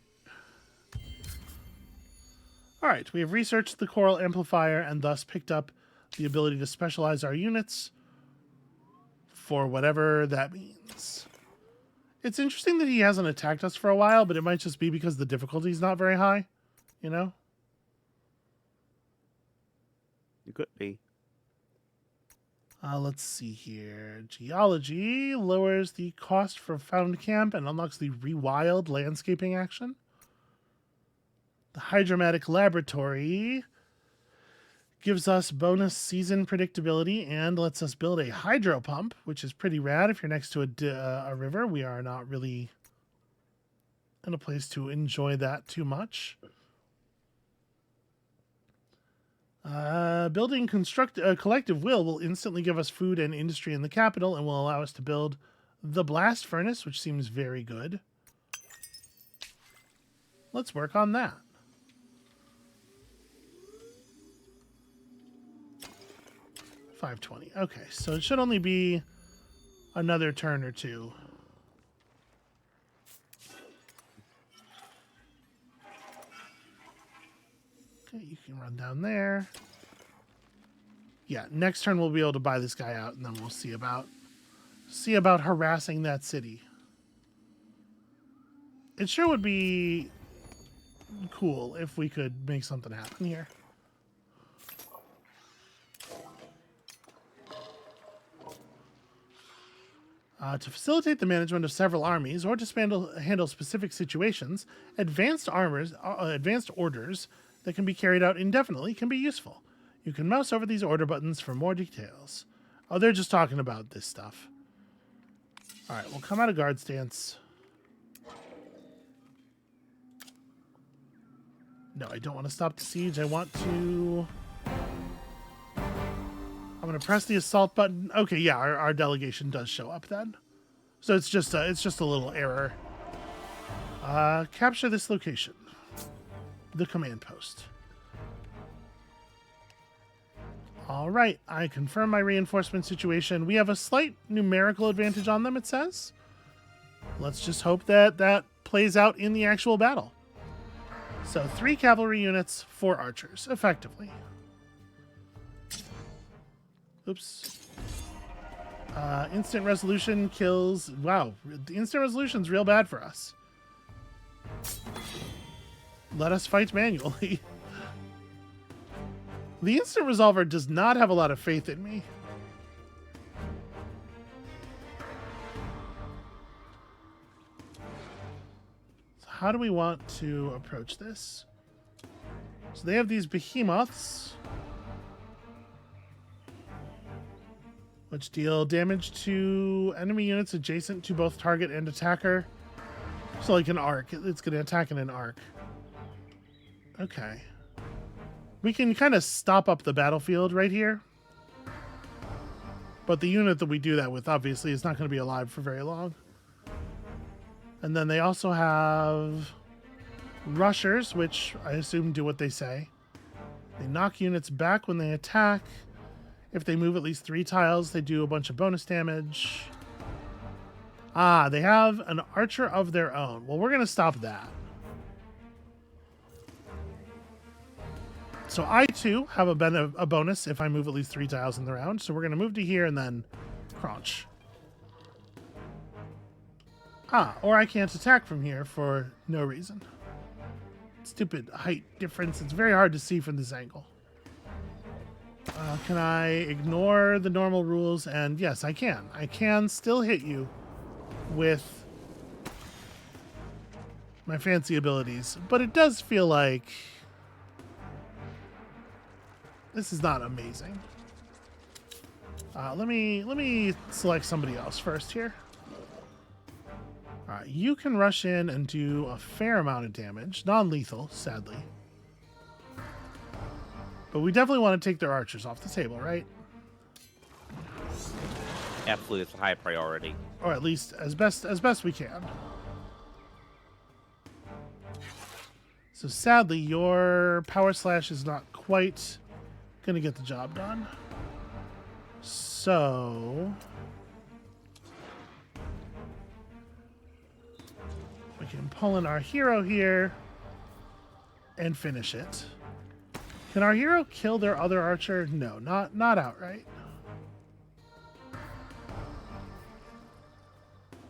All right. We have researched the coral amplifier and thus picked up the ability to specialize our units for whatever that means. It's interesting that he hasn't attacked us for a while, but it might just be because the difficulty is not very high, you know? It could be. Let's see here. Geology lowers the cost for found camp and unlocks the rewild landscaping action. The hydromatic laboratory gives us bonus season predictability and lets us build a hydro pump, which is pretty rad. If you're next to a river, we are not really in a place to enjoy that too much. Building collective will instantly give us food and industry in the capital and will allow us to build the blast furnace, which seems very good. Let's work on that. $520. Okay, so it should only be another turn or two. Okay, you can run down there. Yeah, next turn we'll be able to buy this guy out, and then we'll see about harassing that city. It sure would be cool if we could make something happen here. To facilitate the management of several armies or to handle specific situations, advanced orders that can be carried out indefinitely can be useful. You can mouse over these order buttons for more details. Oh, they're just talking about this stuff. All right, we'll come out of guard stance. No, I don't want to stop the siege. I want to... I'm going to press the assault button. Okay, yeah, our delegation does show up then. So it's just a little error. Capture this location. The command post. All right, I confirm my reinforcement situation. We have a slight numerical advantage on them, it says. Let's just hope that that plays out in the actual battle. So 3 cavalry units, 4 archers, effectively. Oops. Instant resolution kills... Wow, the instant resolution's real bad for us. Let us fight manually. The instant resolver does not have a lot of faith in me. So how do we want to approach this? So they have these behemoths, which deal damage to enemy units adjacent to both target and attacker. So like an arc. It's going to attack in an arc. Okay. We can kind of stop up the battlefield right here. But the unit that we do that with, obviously, is not going to be alive for very long. And then they also have rushers, which I assume do what they say. They knock units back when they attack. If they move at least 3 tiles, they do a bunch of bonus damage. Ah, they have an archer of their own. Well, we're going to stop that. So I, too, have a bonus if I move at least 3 tiles in the round. So we're going to move to here and then crunch. Ah, or I can't attack from here for no reason. Stupid height difference. It's very hard to see from this angle. Can I ignore the normal rules? And yes, I can. I can still hit you with my fancy abilities, but it does feel like this is not amazing. Let me select somebody else first here. All right, you can rush in and do a fair amount of damage, non-lethal, sadly. But we definitely want to take their archers off the table, right? Absolutely, it's a high priority. Or at least as best we can. So sadly, your power slash is not quite gonna get the job done. So we can pull in our hero here and finish it. Can our hero kill their other archer? No, not outright.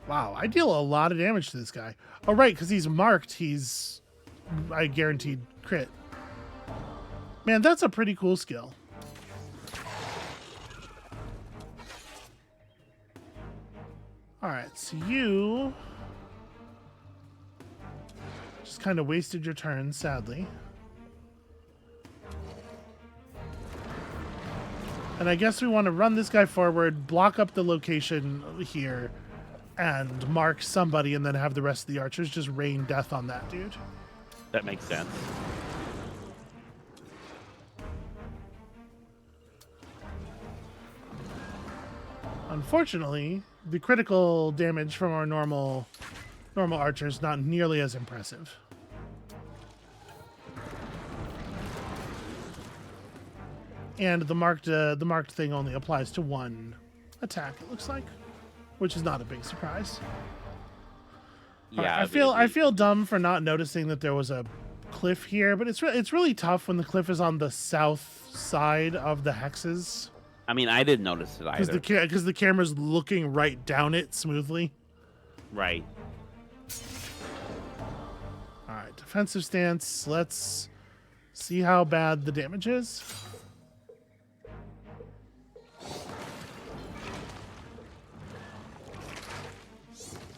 Wow, I deal a lot of damage to this guy. Oh, right, because he's marked. I guaranteed crit. Man, that's a pretty cool skill. All right, so you just kind of wasted your turn, sadly. And I guess we want to run this guy forward, block up the location here, and mark somebody, and then have the rest of the archers just rain death on that dude. That makes sense. Unfortunately, the critical damage from our normal archer is not nearly as impressive. And the marked thing only applies to one attack, it looks like, which is not a big surprise. Yeah, right, I feel dumb for not noticing that there was a cliff here, but it's really tough when the cliff is on the south side of the hexes. I mean, I didn't notice it either. Because the camera's looking right down it smoothly. Right. All right, defensive stance. Let's see how bad the damage is.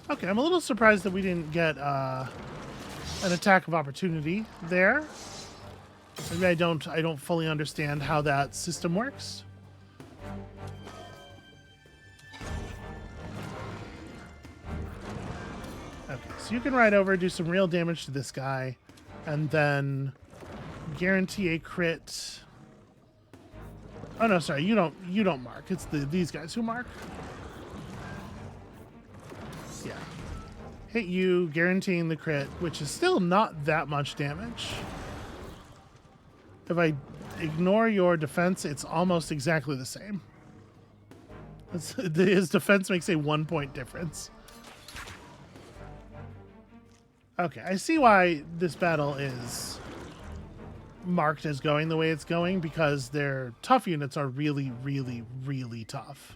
Okay, I'm a little surprised that we didn't get an attack of opportunity there. Maybe I don't fully understand how that system works. Okay, so you can ride over, do some real damage to this guy, and then guarantee a crit. Oh no, sorry, you don't mark. It's these guys who mark. Yeah. Hit you, guaranteeing the crit, which is still not that much damage. If I ignore your defense, it's almost exactly the same. His defense makes a 1 point difference. Okay, I see why this battle is marked as going the way it's going, because their tough units are really, really, really tough.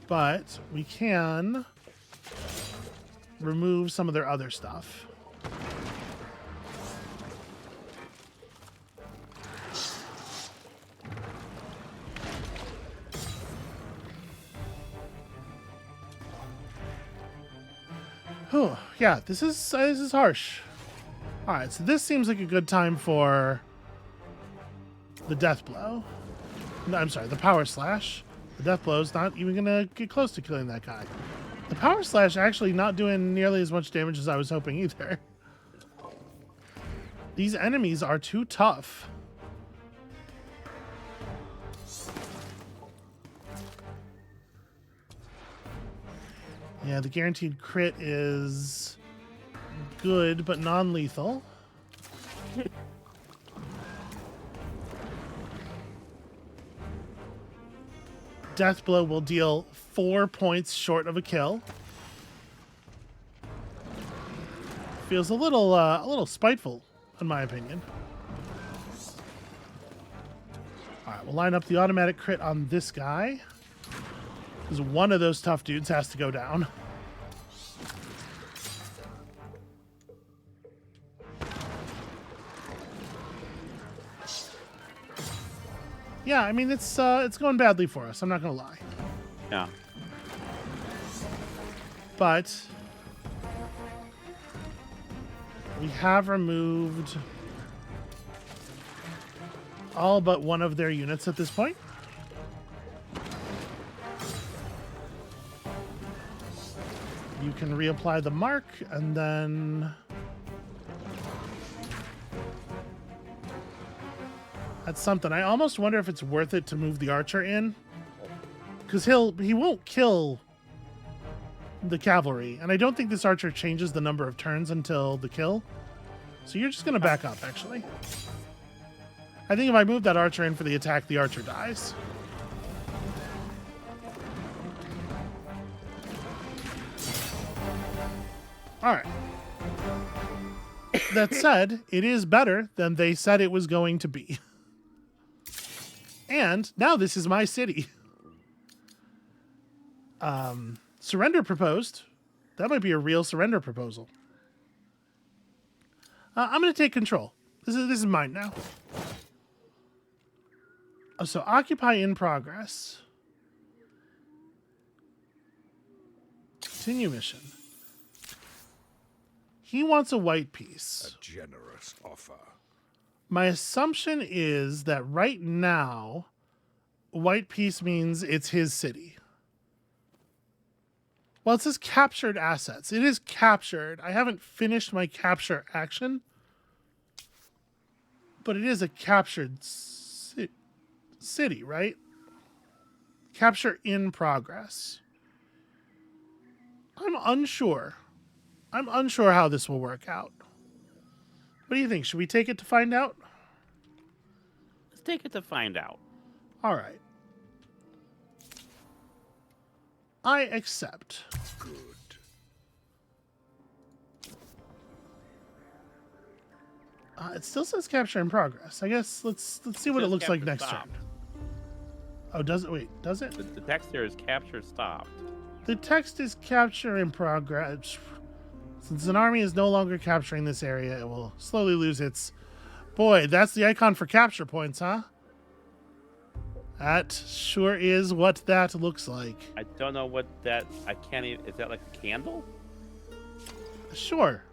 But we can remove some of their other stuff. Oh, yeah, this is harsh. All right, so this seems like a good time for the death blow. No, I'm sorry, the power slash. The death blow is not even going to get close to killing that guy. The power slash actually not doing nearly as much damage as I was hoping either. These enemies are too tough. Yeah, the guaranteed crit is good, but non-lethal. Death blow will deal 4 points short of a kill. Feels a little spiteful, in my opinion. All right, we'll line up the automatic crit on this guy, because one of those tough dudes has to go down. Yeah, I mean, it's going badly for us. I'm not going to lie. Yeah. But we have removed all but one of their units at this point. You can reapply the mark, and then that's something. I almost wonder if it's worth it to move the archer in, because he won't kill the cavalry, and I don't think this archer changes the number of turns until the kill. So you're just going to back up, actually. I think if I move that archer in for the attack, the archer dies. All right. That said, it is better than they said it was going to be. And now this is my city. Surrender proposed. That might be a real surrender proposal. I'm going to take control. This is mine now. So occupy in progress. Continue mission. He wants a white piece. A generous offer. My assumption is that right now, white piece means it's his city. Well, it says captured assets. It is captured. I haven't finished my capture action, but it is a captured city, right? Capture in progress. I'm unsure. I'm unsure how this will work out. What do you think? Should we take it to find out? Let's take it to find out. All right. I accept. Good. It still says capture in progress. I guess let's see what it looks like next stopped. turn. Oh, does it? Wait, does it? The text here is capture stopped. The text is capture in progress. Since an army is no longer capturing this area, it will slowly lose its... Boy, that's the icon for capture points, huh? That sure is what that looks like. I don't know what that... I can't even... Is that like a candle? Sure.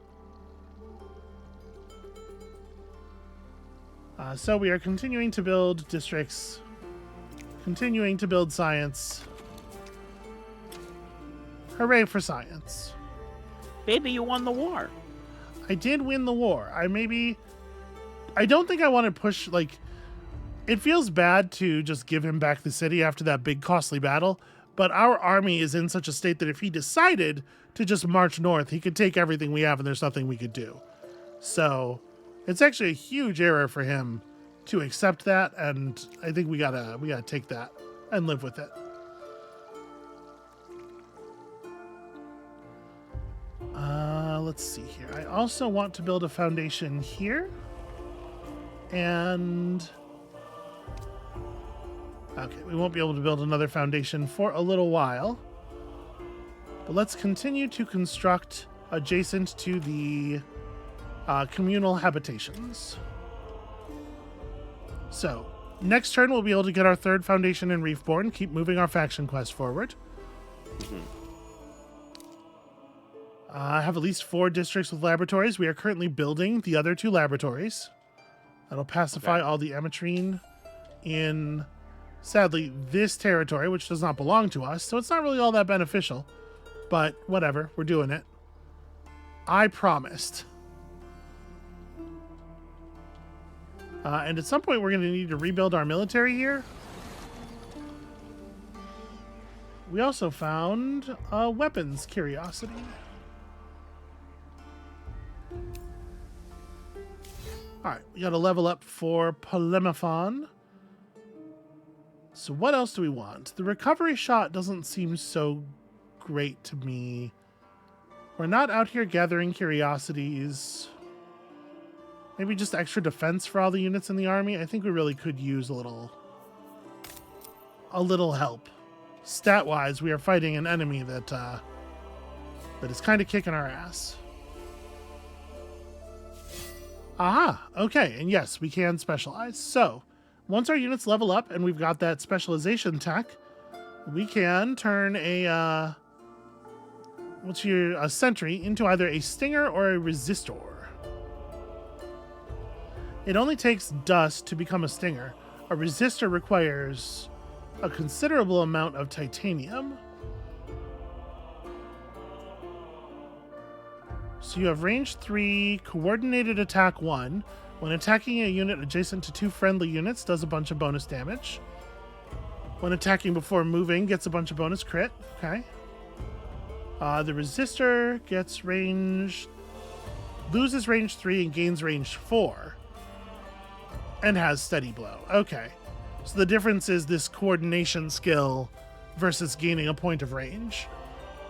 So we are continuing to build districts. Continuing to build science. Hooray for science. Baby, you won the war. I did win the war. I don't think I want to push, like... It feels bad to just give him back the city after that big costly battle, but our army is in such a state that if he decided to just march north, he could take everything we have and there's nothing we could do. So it's actually a huge error for him to accept that, and I think we gotta take that and live with it. Let's see here. I also want to build a foundation here. And... Okay, we won't be able to build another foundation for a little while. But let's continue to construct adjacent to the communal habitations. So, next turn we'll be able to get our third foundation in Reefborn, keep moving our faction quest forward. I have at least 4 districts with laboratories. We are currently building the other 2 laboratories. That'll pacify all the Ametrine in, sadly, this territory, which does not belong to us, so it's not really all that beneficial. But whatever, we're doing it. I promised. And at some point, we're going to need to rebuild our military here. We also found a weapons curiosity. Alright, we got to level up for Polemophon. So what else do we want? The recovery shot doesn't seem so great to me. We're not out here gathering curiosities. Maybe just extra defense for all the units in the army. I think we really could use a little help. Stat-wise, we are fighting an enemy that is kind of kicking our ass. Aha! Okay, and yes, we can specialize. So, once our units level up and we've got that specialization tech, we can turn a sentry into either a stinger or a resistor. It only takes dust to become a stinger. A resistor requires a considerable amount of titanium. So you have range 3, coordinated attack 1. When attacking a unit adjacent to 2 friendly units, does a bunch of bonus damage. When attacking before moving, gets a bunch of bonus crit. Okay. The resistor loses range 3 and gains range 4. And has steady blow. Okay. So the difference is this coordination skill versus gaining a point of range.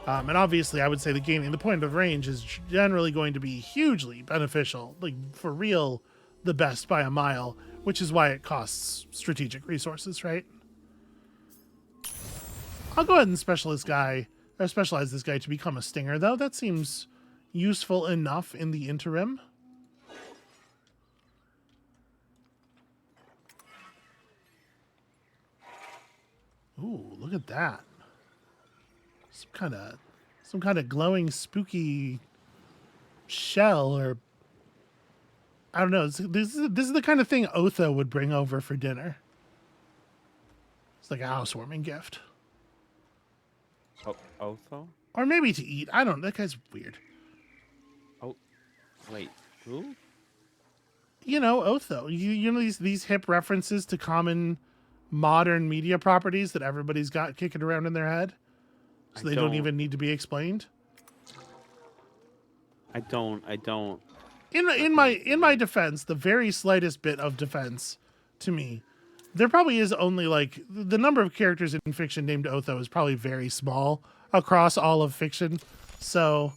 And obviously, I would say that gaining the point of range is generally going to be hugely beneficial. Like, for real, the best by a mile, which is why it costs strategic resources, right? I'll go ahead and specialize this guy to become a stinger, though. That seems useful enough in the interim. Ooh, look at that. Some kind of glowing, spooky shell, or I don't know. This is the kind of thing Otho would bring over for dinner. It's like a housewarming gift. Oh, Otho? Or maybe to eat. I don't know. That guy's weird. Oh, wait, who? You know, Otho. You know these hip references to common modern media properties that everybody's got kicking around in their head, so they don't even need to be explained. I don't. In my defense, the very slightest bit of defense to me, there probably is only like the number of characters in fiction named Otho is probably very small across all of fiction. So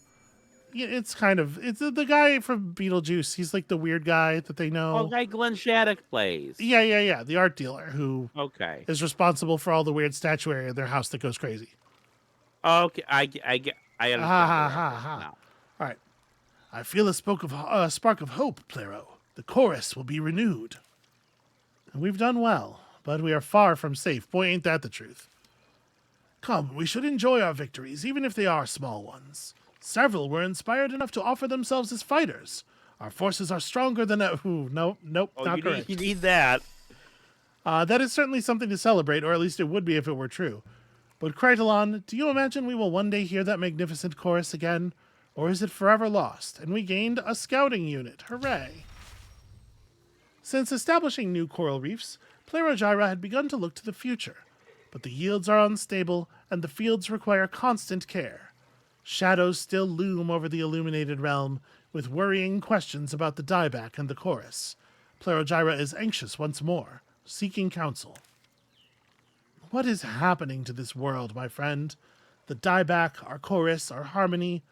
it's the guy from Beetlejuice. He's like the weird guy that they know. Oh, guy Glenn Shattuck plays. Yeah. The art dealer who is responsible for all the weird statuary in their house that goes crazy. Okay, I understand. Now. All right. I feel a spark of hope, Plero. The chorus will be renewed. And we've done well, but we are far from safe. Boy, ain't that the truth. Come, we should enjoy our victories, even if they are small ones. Several were inspired enough to offer themselves as fighters. Our forces are stronger than ever. Nope, not correct. You need that. That is certainly something to celebrate, or at least it would be if it were true. But Krytalon, do you imagine we will one day hear that magnificent chorus again? Or is it forever lost, and we gained a scouting unit? Hooray! Since establishing new coral reefs, Plerogyra had begun to look to the future. But the yields are unstable, and the fields require constant care. Shadows still loom over the illuminated realm, with worrying questions about the dieback and the chorus. Plerogyra is anxious once more, seeking counsel. What is happening to this world, my friend? The dieback, our chorus, our harmony.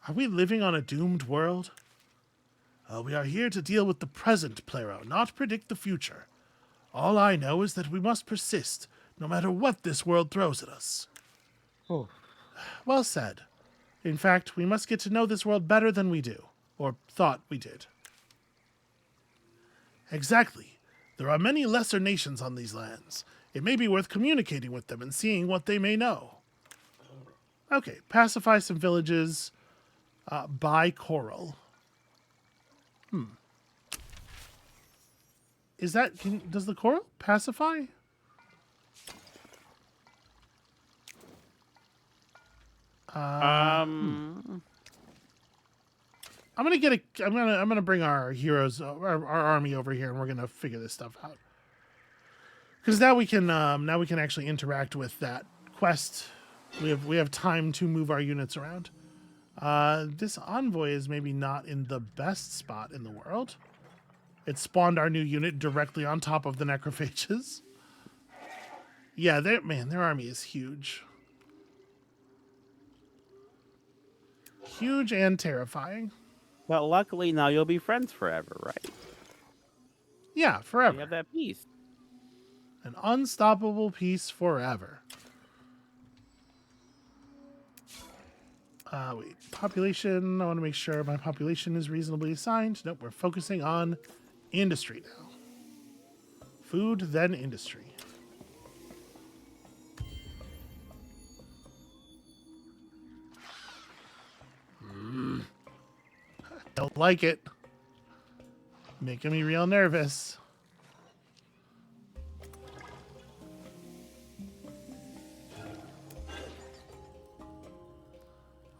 Are we living on a doomed world? We are here to deal with the present, Plero, not predict the future. All I know is that we must persist, no matter what this world throws at us. Oh. Well said. In fact, we must get to know this world better than we do, or thought we did. Exactly. There are many lesser nations on these lands. It may be worth communicating with them and seeing what they may know. Okay, pacify some villages. Buy coral. Is that... does the coral pacify? I'm gonna bring our heroes, our army over here, and we're gonna figure this stuff out. Because now we can actually interact with that quest. We have time to move our units around. This envoy is maybe not in the best spot in the world. It spawned our new unit directly on top of the necrophages. Yeah, their army is huge. Huge and terrifying. But luckily now you'll be friends forever, right? Yeah, forever. You have that peace. An unstoppable peace forever. Wait, population. I want to make sure my population is reasonably assigned. Nope, we're focusing on industry now. Food, then industry. Don't like it. Making me real nervous.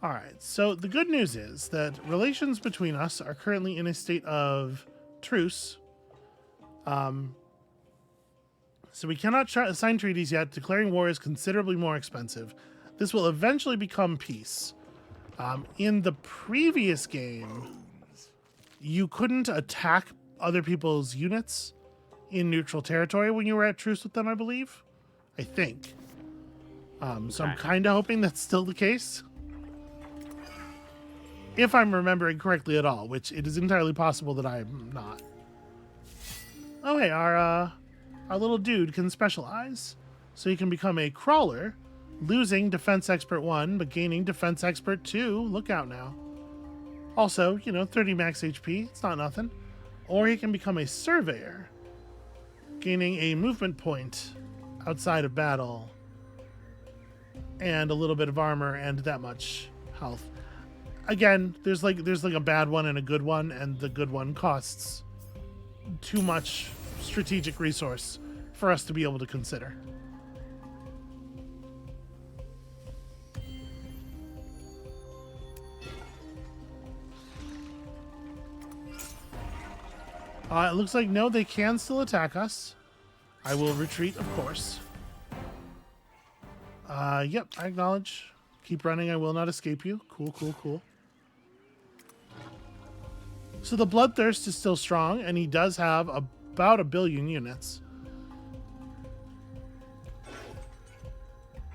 All right, so the good news is that relations between us are currently in a state of truce. So we cannot sign treaties yet. Declaring war is considerably more expensive. This will eventually become peace. In the previous game, you couldn't attack other people's units in neutral territory when you were at truce with them, I believe. I think. So I'm kind of hoping that's still the case. If I'm remembering correctly at all, which it is entirely possible that I'm not. Oh, hey, our little dude can specialize. So he can become a crawler, losing Defense Expert 1, but gaining Defense Expert 2. Look out now. Also, 30 max HP. It's not nothing. Or he can become a surveyor, gaining a movement point outside of battle and a little bit of armor and that much health. Again, there's like a bad one and a good one, and the good one costs too much strategic resource for us to be able to consider. It looks like no, they can still attack us. I will retreat, of course. Yep, I acknowledge. Keep running, I will not escape you. Cool, cool, cool. So the bloodthirst is still strong, and he does have about 1 billion units.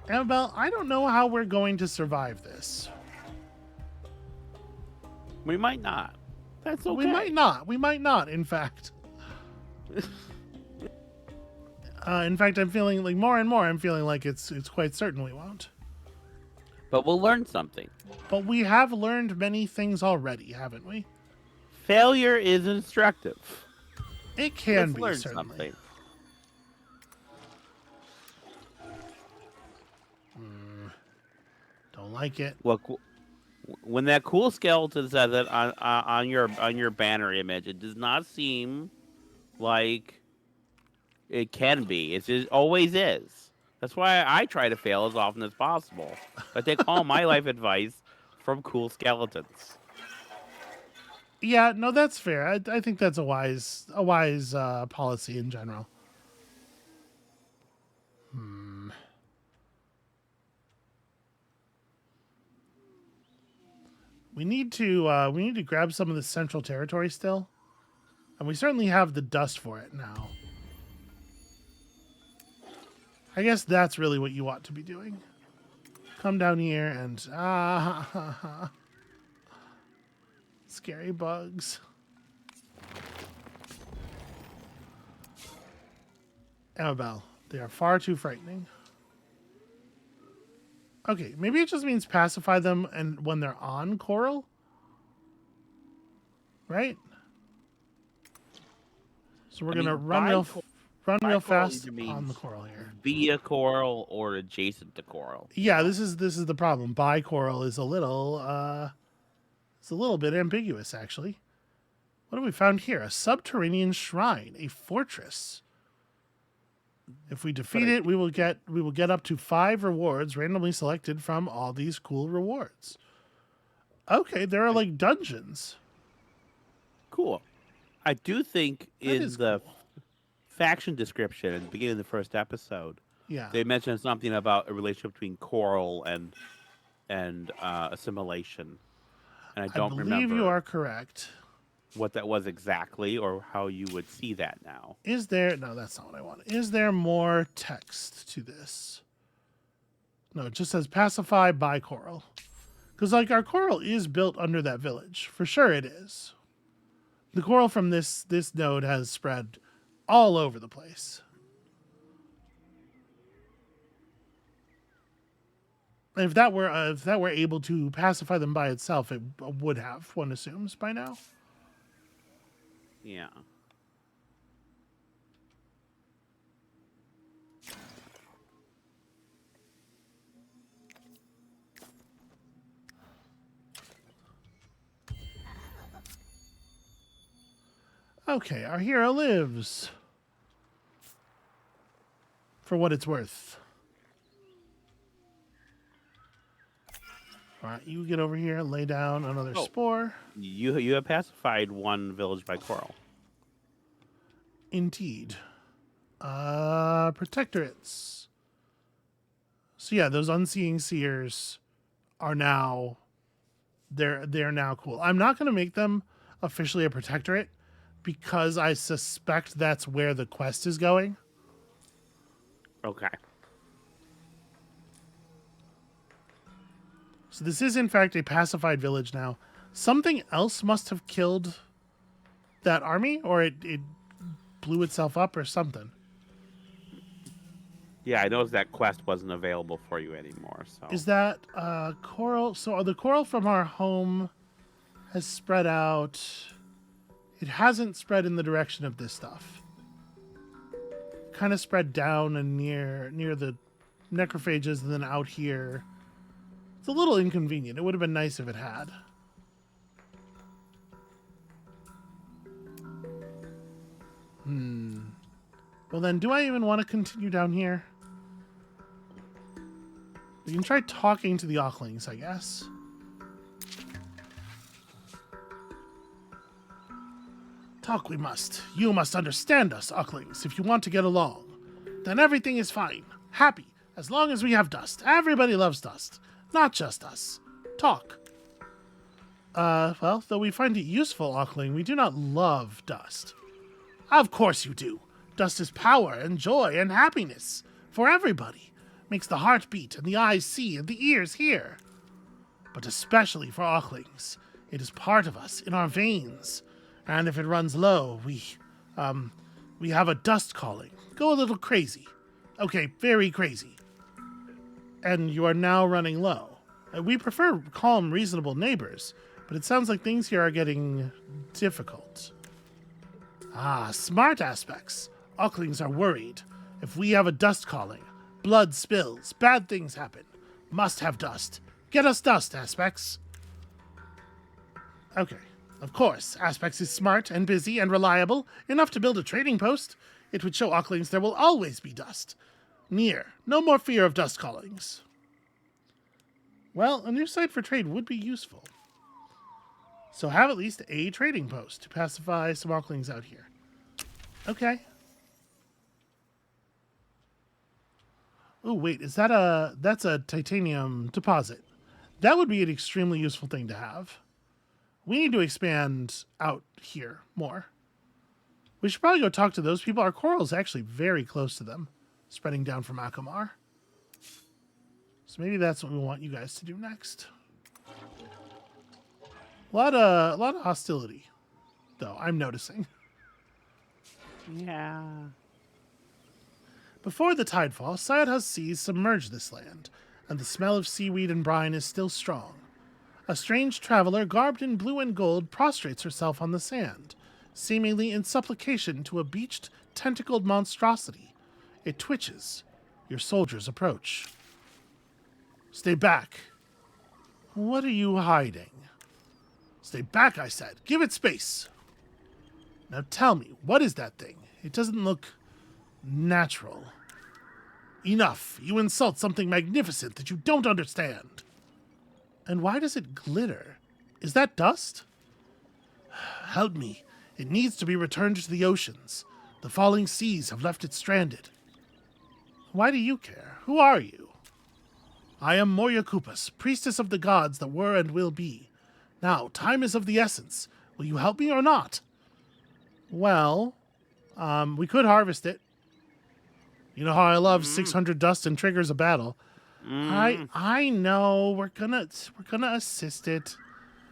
Amabel, I don't know how we're going to survive this. We might not. That's okay. We might not. We might not, in fact. In fact, I'm feeling like more and more, I'm feeling like it's quite certain we won't. But we'll learn something. But we have learned many things already, haven't we? Failure is instructive. It can Let's be, learn certainly. something. Don't like it. Well, when that cool skeleton says it on your banner image, it does not seem like it can be. It always is. That's why I try to fail as often as possible. I take all my life advice from cool skeletons. Yeah, no, that's fair. I think that's a wise policy in general. We need to grab some of the central territory still, and we certainly have the dust for it now. I guess that's really what you ought to be doing. Come down here and scary bugs. Amabel, they are far too frightening. Okay, maybe it just means pacify them and when they're on coral? Right? So we're going to run real fast on the coral here. Via coral or adjacent to coral. Yeah, this is the problem. By coral is a little bit ambiguous, actually. What have we found here? A subterranean shrine, a fortress. If we defeat it, we will get up to 5 rewards randomly selected from all these cool rewards. Okay, there are like dungeons. Cool. I do think in the faction description at the beginning of the first episode, they mentioned something about a relationship between coral and assimilation. And I don't remember. I believe you are correct. What that was exactly, or how you would see that now. Is there... No, that's not what I want. Is there more text to this? No, it just says pacify by coral. Because, like, our coral is built under that village. For sure it is. The coral from this node has spread all over the place. And if that were able to pacify them by itself, it would have, one assumes, by now. Yeah. Okay, our hero lives. For what it's worth. All right, you get over here, lay down another Oh. spore. You have pacified one village by coral. Indeed. Protectorates. So yeah, those unseeing seers are now they're now cool. I'm not going to make them officially a protectorate because I suspect that's where the quest is going. Okay. So this is in fact a pacified village now. Something else must have killed that army, or it blew itself up or something. Yeah, I noticed that quest wasn't available for you anymore. So Is that coral? So the coral from our home has spread out. It hasn't spread in the direction of this stuff. Kind of spread down and near the necrophages and then out here. It's a little inconvenient. It would have been nice if it had. Well then, do I even want to continue down here? We can try talking to the Aucklings, I guess. Talk we must. You must understand us, Aucklings, if you want to get along. Then everything is fine. Happy, as long as we have dust. Everybody loves dust. Not just us. Talk. Well, though we find it useful, Auckling, we do not love dust. Of course you do. Dust is power and joy and happiness. For everybody. Makes the heart beat and the eyes see and the ears hear. But especially for Aucklings. It is part of us, in our veins. And if it runs low, we have a dust calling. Go a little crazy. Okay, very crazy. And you are now running low. We prefer calm, reasonable neighbors, but it sounds like things here are getting difficult. Ah, smart aspects. Aucklings are worried. If we have a dust calling, blood spills, bad things happen. Must have dust. Get us dust, Aspects. Okay. Of course, Aspects is smart and busy and reliable, enough to build a trading post. It would show Aucklings there will always be dust. Near. No more fear of dust callings. Well, a new site for trade would be useful. So have at least a trading post to pacify some Aucklings out here. Okay. Oh, wait, is that that's a titanium deposit. That would be an extremely useful thing to have. We need to expand out here more. We should probably go talk to those people. Our coral is actually very close to them, spreading down from Akamar. So maybe that's what we want you guys to do next. A lot of hostility, though, I'm noticing. yeah. Before the tidefall, Sayadha's seas submerged this land, and the smell of seaweed and brine is still strong. A strange traveler garbed in blue and gold prostrates herself on the sand, seemingly in supplication to a beached, tentacled monstrosity. It twitches. Your soldiers approach. Stay back. What are you hiding? Stay back, I said. Give it space. Now tell me, what is that thing? It doesn't look natural. Enough. You insult something magnificent that you don't understand. And why does it glitter? Is that dust? Help me. It needs to be returned to the oceans. The falling seas have left it stranded. Why do you care? Who are you? I am Moria Kupas, priestess of the gods that were and will be. Now, time is of the essence. Will you help me or not? Well, we could harvest it. You know how I love 600 dust and triggers a battle. I know. We're gonna assist it.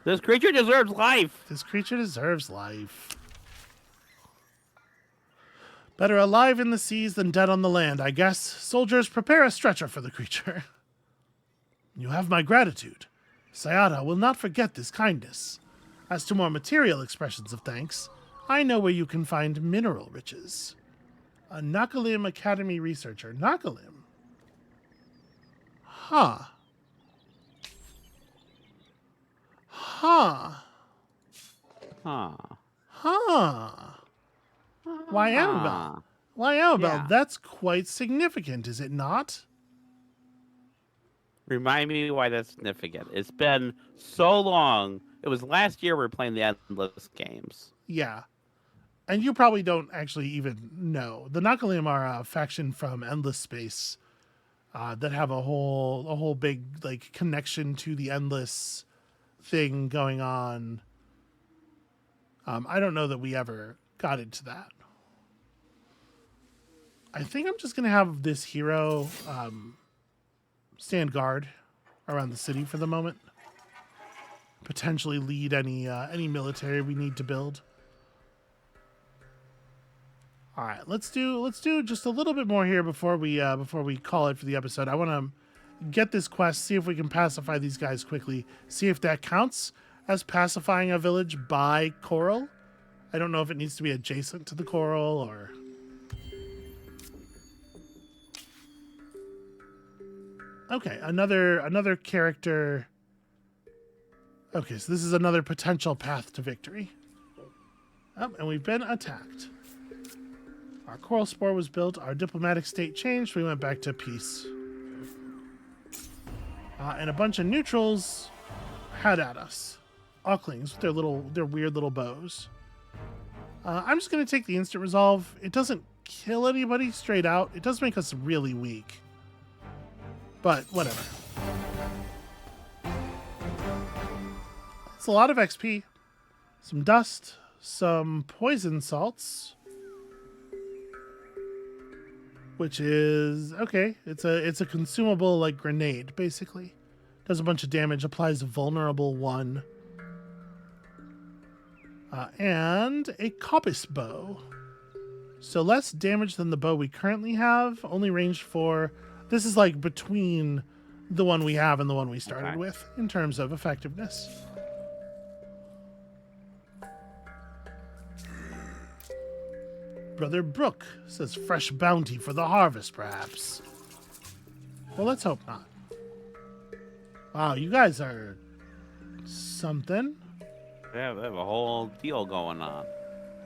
This creature deserves life. This creature deserves life. Better alive in the seas than dead on the land, I guess. Soldiers, prepare a stretcher for the creature. You have my gratitude. Sayada will not forget this kindness. As to more material expressions of thanks, I know where you can find mineral riches. A Nakalim Academy researcher. Nakalim? Huh. Huh. Huh. Huh. Why Amabel? Why Amabel? Yeah. That's quite significant, is it not? Remind me why that's significant. It's been so long. It was last year we were playing the endless games. Yeah. And you probably don't actually even know. The Nakalim are a faction from Endless Space that have a whole big like connection to the Endless thing going on. I don't know that we ever got into that. I think I'm just gonna have this hero stand guard around the city for the moment. Potentially lead any military we need to build. All right, let's do just a little bit more here before we call it for the episode. I want to get this quest, see if we can pacify these guys quickly, see if that counts as pacifying a village by coral. I don't know if it needs to be adjacent to the coral or. Okay, another character. Okay, so this is another potential path to victory. Oh, and we've been attacked. Our coral spore was built, our diplomatic state changed, we went back to peace. And a bunch of neutrals had at us. Aucklings with their weird little bows. I'm just going to take the instant resolve. It doesn't kill anybody straight out. It does make us really weak. But whatever. It's a lot of XP. Some dust. Some poison salts. Which is okay. It's a consumable like grenade, basically. Does a bunch of damage, applies a vulnerable 1. And a coppice bow. So less damage than the bow we currently have, only ranged for. This is like between the one we have and the one we started with in terms of effectiveness. Brother Brooke says fresh bounty for the harvest, perhaps. Well, let's hope not. Wow, you guys are something. Yeah, they have a whole deal going on.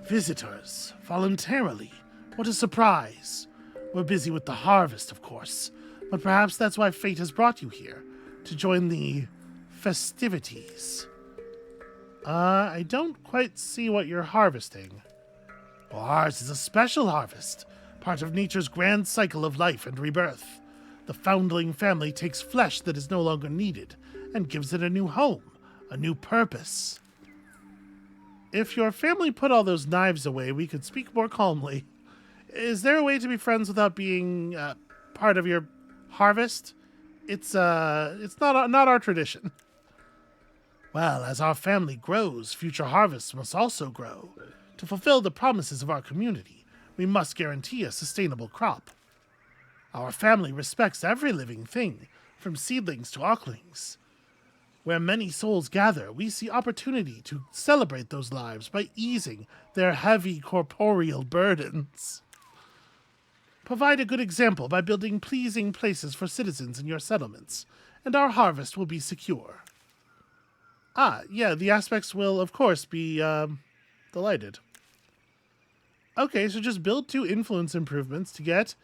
Visitors, voluntarily. What a surprise. We're busy with the harvest, of course, but perhaps that's why fate has brought you here, to join the festivities. I don't quite see what you're harvesting. Well, ours is a special harvest, part of nature's grand cycle of life and rebirth. The foundling family takes flesh that is no longer needed and gives it a new home, a new purpose. If your family put all those knives away, we could speak more calmly. Is there a way to be friends without being part of your harvest? It's not our tradition. Well, as our family grows, future harvests must also grow. To fulfill the promises of our community, we must guarantee a sustainable crop. Our family respects every living thing, from seedlings to aucklings. Where many souls gather, we see opportunity to celebrate those lives by easing their heavy corporeal burdens. Provide a good example by building pleasing places for citizens in your settlements, and our harvest will be secure. Yeah, the aspects will, of course, be delighted. Okay, so just build 2 influence improvements to get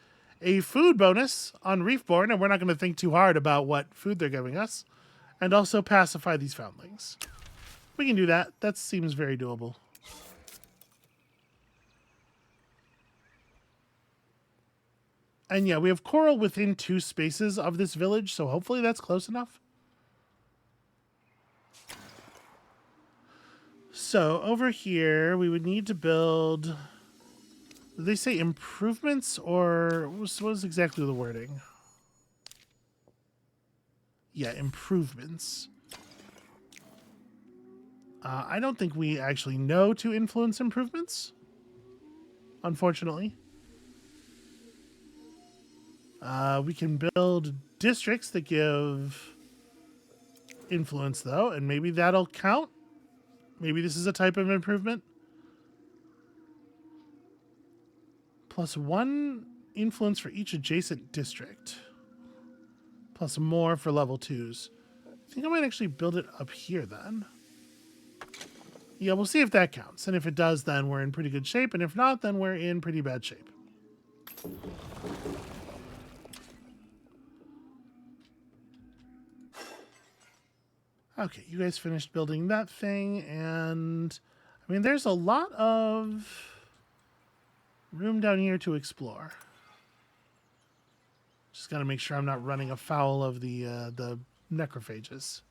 a food bonus on Reefborn, and we're not going to think too hard about what food they're giving us, and also pacify these foundlings. We can do that. That seems very doable. And yeah, we have coral within 2 spaces of this village, so hopefully that's close enough. So over here, we would need to build. Did they say improvements, or what was exactly the wording? Yeah, improvements. I don't think we actually know to influence improvements, unfortunately. We can build districts that give influence, though, and maybe that'll count. Maybe this is a type of improvement. +1 influence for each adjacent district. Plus more for level 2s. I think I might actually build it up here then. Yeah, we'll see if that counts. And if it does, then we're in pretty good shape. And if not, then we're in pretty bad shape. Okay, you guys finished building that thing. And, I mean, there's a lot of room down here to explore. Just got to make sure I'm not running afoul of the necrophages.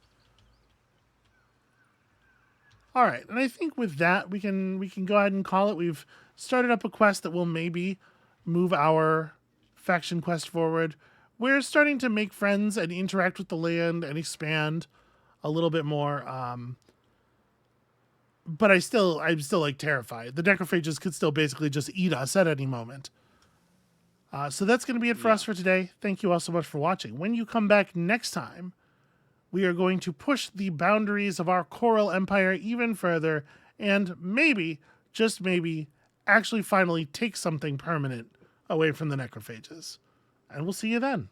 All right, and I think with that we can go ahead and call it. We've started up a quest that will maybe move our faction quest forward. We're starting to make friends and interact with the land and expand a little bit more. But I'm still like terrified. The necrophages could still basically just eat us at any moment. So that's going to be it for us for today. Thank you all so much for watching. When you come back next time, we are going to push the boundaries of our Coral Empire even further and maybe, just maybe, actually finally take something permanent away from the necrophages. And we'll see you then.